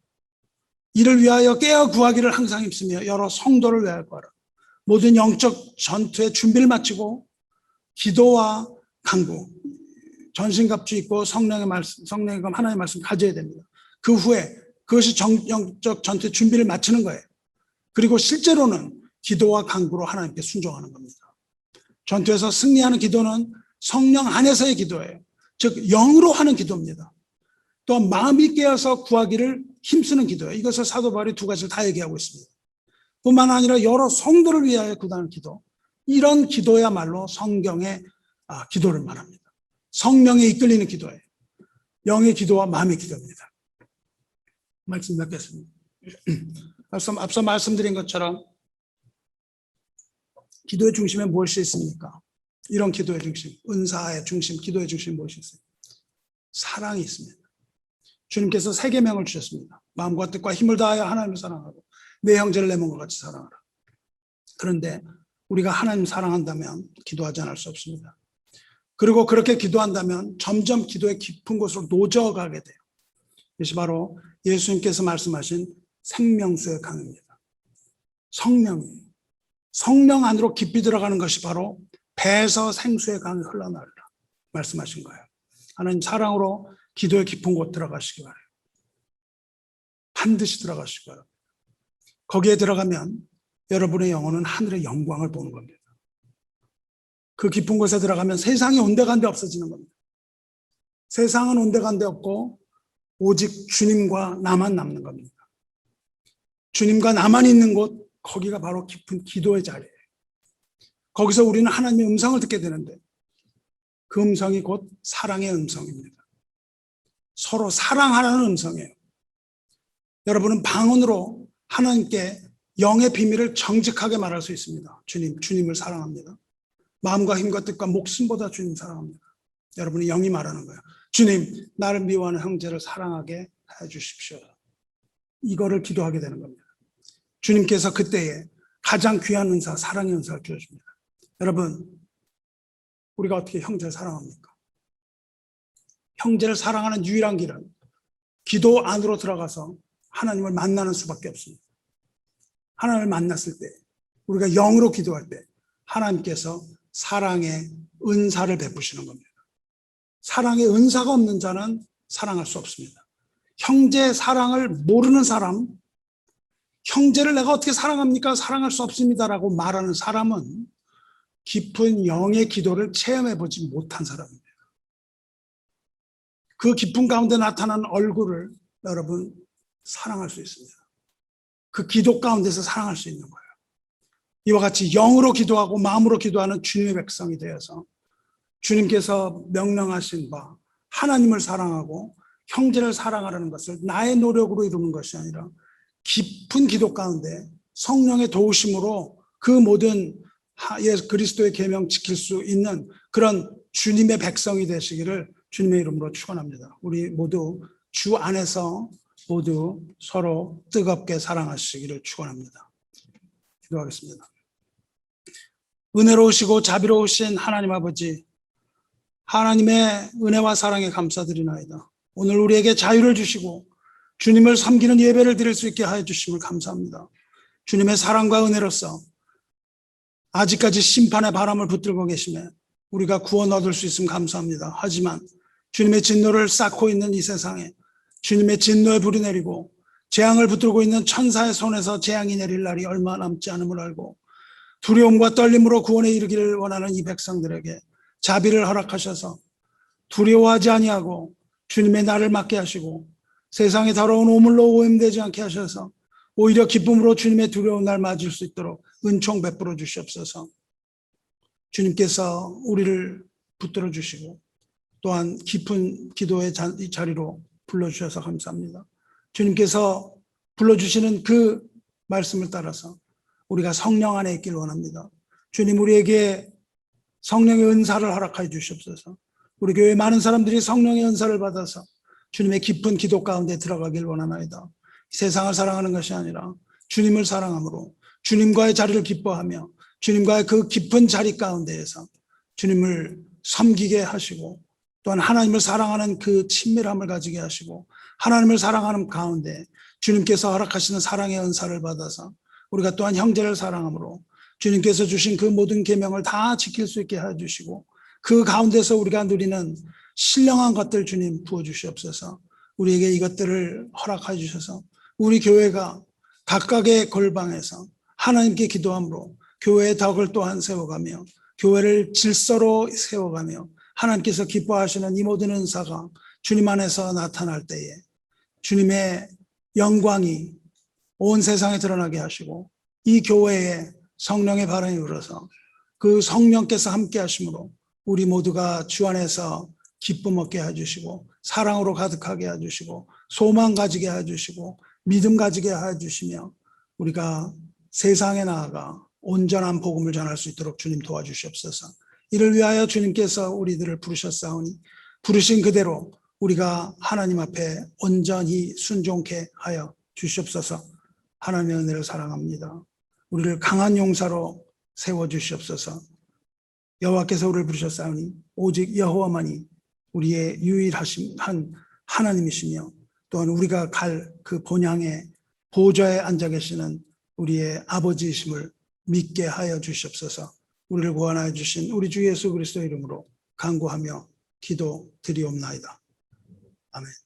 이를 위하여 깨어 구하기를 항상 힘쓰며 여러 성도를 위하여 구하라. 모든 영적 전투의 준비를 마치고 기도와 간구, 전신갑주 입고 성령의 말씀, 성령의 검, 하나님의 말씀 가져야 됩니다. 그 후에 그것이 영적 전투의 준비를 마치는 거예요. 그리고 실제로는 기도와 간구로 하나님께 순종하는 겁니다. 전투에서 승리하는 기도는 성령 안에서의 기도예요. 즉 영으로 하는 기도입니다. 또한 마음이 깨어서 구하기를 힘쓰는 기도예요. 이것을 사도 바울이 두 가지를 다 얘기하고 있습니다. 뿐만 아니라 여러 성도를 위하여 구하는 기도, 이런 기도야말로 성경의 기도를 말합니다. 성령에 이끌리는 기도예요. 영의 기도와 마음의 기도입니다. 말씀 맺겠습니다. 앞서 말씀드린 것처럼 기도의 중심에 무엇이 있습니까? 이런 기도의 중심, 은사의 중심, 기도의 중심에 무엇이 있습니까? 사랑이 있습니다. 주님께서 세 계명을 주셨습니다. 마음과 뜻과 힘을 다하여 하나님을 사랑하고 내 형제를 내 몸과 같이 사랑하라. 그런데 우리가 하나님 사랑한다면 기도하지 않을 수 없습니다. 그리고 그렇게 기도한다면 점점 기도의 깊은 곳으로 노져가게 돼요. 이것이 바로 예수님께서 말씀하신 생명수의 강입니다. 성령 안으로 깊이 들어가는 것이 바로 배에서 생수의 강이 흘러나오리라 말씀하신 거예요. 하나님 사랑으로 기도의 깊은 곳 들어가시기 바라요. 반드시 들어가시기 바라요. 거기에 들어가면 여러분의 영혼은 하늘의 영광을 보는 겁니다. 그 깊은 곳에 들어가면 세상이 온데간데 없어지는 겁니다. 세상은 온데간데 없고 오직 주님과 나만 남는 겁니다. 주님과 나만 있는 곳, 거기가 바로 깊은 기도의 자리예요. 거기서 우리는 하나님의 음성을 듣게 되는데 그 음성이 곧 사랑의 음성입니다. 서로 사랑하라는 음성이에요. 여러분은 방언으로 하나님께 영의 비밀을 정직하게 말할 수 있습니다. 주님을 사랑합니다. 마음과 힘과 뜻과 목숨보다 주님 사랑합니다. 여러분이 영이 말하는 거예요. 주님, 나를 미워하는 형제를 사랑하게 해주십시오. 이거를 기도하게 되는 겁니다. 주님께서 그때에 가장 귀한 은사, 사랑의 은사를 주어줍니다. 여러분, 우리가 어떻게 형제를 사랑합니까? 형제를 사랑하는 유일한 길은 기도 안으로 들어가서 하나님을 만나는 수밖에 없습니다. 하나님을 만났을 때, 우리가 영으로 기도할 때 하나님께서 사랑의 은사를 베푸시는 겁니다. 사랑의 은사가 없는 자는 사랑할 수 없습니다. 형제의 사랑을 모르는 사람, 형제를 내가 어떻게 사랑합니까? 사랑할 수 없습니다라고 말하는 사람은 깊은 영의 기도를 체험해보지 못한 사람입니다. 그 깊은 가운데 나타나는 얼굴을 여러분 사랑할 수 있습니다. 그 기도 가운데서 사랑할 수 있는 거예요. 이와 같이 영으로 기도하고 마음으로 기도하는 주님의 백성이 되어서 주님께서 명령하신 바 하나님을 사랑하고 형제를 사랑하라는 것을 나의 노력으로 이루는 것이 아니라 깊은 기도 가운데 성령의 도우심으로 그 모든 예수 그리스도의 계명 지킬 수 있는 그런 주님의 백성이 되시기를 주님의 이름으로 축원합니다. 우리 모두 주 안에서 모두 서로 뜨겁게 사랑하시기를 축원합니다. 기도하겠습니다. 은혜로우시고 자비로우신 하나님 아버지, 하나님의 은혜와 사랑에 감사드리나이다. 오늘 우리에게 자유를 주시고 주님을 섬기는 예배를 드릴 수 있게 하여 주심을 감사합니다. 주님의 사랑과 은혜로서 아직까지 심판의 바람을 붙들고 계시며 우리가 구원 얻을 수 있으면 감사합니다. 하지만 주님의 진노를 쌓고 있는 이 세상에 주님의 진노의 불이 내리고 재앙을 붙들고 있는 천사의 손에서 재앙이 내릴 날이 얼마 남지 않음을 알고 두려움과 떨림으로 구원에 이르기를 원하는 이 백성들에게 자비를 허락하셔서 두려워하지 아니하고 주님의 날을 맞게 하시고 세상에 더러운 오물로 오염되지 않게 하셔서 오히려 기쁨으로 주님의 두려운 날 맞을 수 있도록 은총 베풀어 주시옵소서. 주님께서 우리를 붙들어 주시고 또한 깊은 기도의 자리로 불러주셔서 감사합니다. 주님께서 불러주시는 그 말씀을 따라서 우리가 성령 안에 있기를 원합니다. 주님, 우리에게 성령의 은사를 허락하여 주시옵소서. 우리 교회 많은 사람들이 성령의 은사를 받아서 주님의 깊은 기도 가운데 들어가길 원하나이다. 세상을 사랑하는 것이 아니라 주님을 사랑함으로 주님과의 자리를 기뻐하며 주님과의 그 깊은 자리 가운데에서 주님을 섬기게 하시고 또한 하나님을 사랑하는 그 친밀함을 가지게 하시고 하나님을 사랑하는 가운데 주님께서 허락하시는 사랑의 은사를 받아서 우리가 또한 형제를 사랑함으로 주님께서 주신 그 모든 계명을 다 지킬 수 있게 해주시고 그 가운데서 우리가 누리는 신령한 것들 주님 부어주시옵소서. 우리에게 이것들을 허락해 주셔서 우리 교회가 각각의 골방에서 하나님께 기도함으로 교회의 덕을 또한 세워가며 교회를 질서로 세워가며 하나님께서 기뻐하시는 이 모든 은사가 주님 안에서 나타날 때에 주님의 영광이 온 세상에 드러나게 하시고 이 교회에 성령의 바람이 불어서 그 성령께서 함께 하심으로 우리 모두가 주 안에서 기쁨 얻게 해주시고 사랑으로 가득하게 해주시고 소망 가지게 해주시고 믿음 가지게 해주시며 우리가 세상에 나아가 온전한 복음을 전할 수 있도록 주님 도와주시옵소서. 이를 위하여 주님께서 우리들을 부르셨사오니 부르신 그대로 우리가 하나님 앞에 온전히 순종케 하여 주시옵소서. 하나님의 은혜를 사랑합니다. 우리를 강한 용사로 세워주시옵소서. 여호와께서 우리를 부르셨사오니 오직 여호와만이 우리의 유일하신 한 하나님이시며 또한 우리가 갈 그 본향의 보좌에 앉아 계시는 우리의 아버지이심을 믿게 하여 주시옵소서. 우리를 구원하여 주신 우리 주 예수 그리스도 이름으로 간구하며 기도 드리옵나이다. 아멘.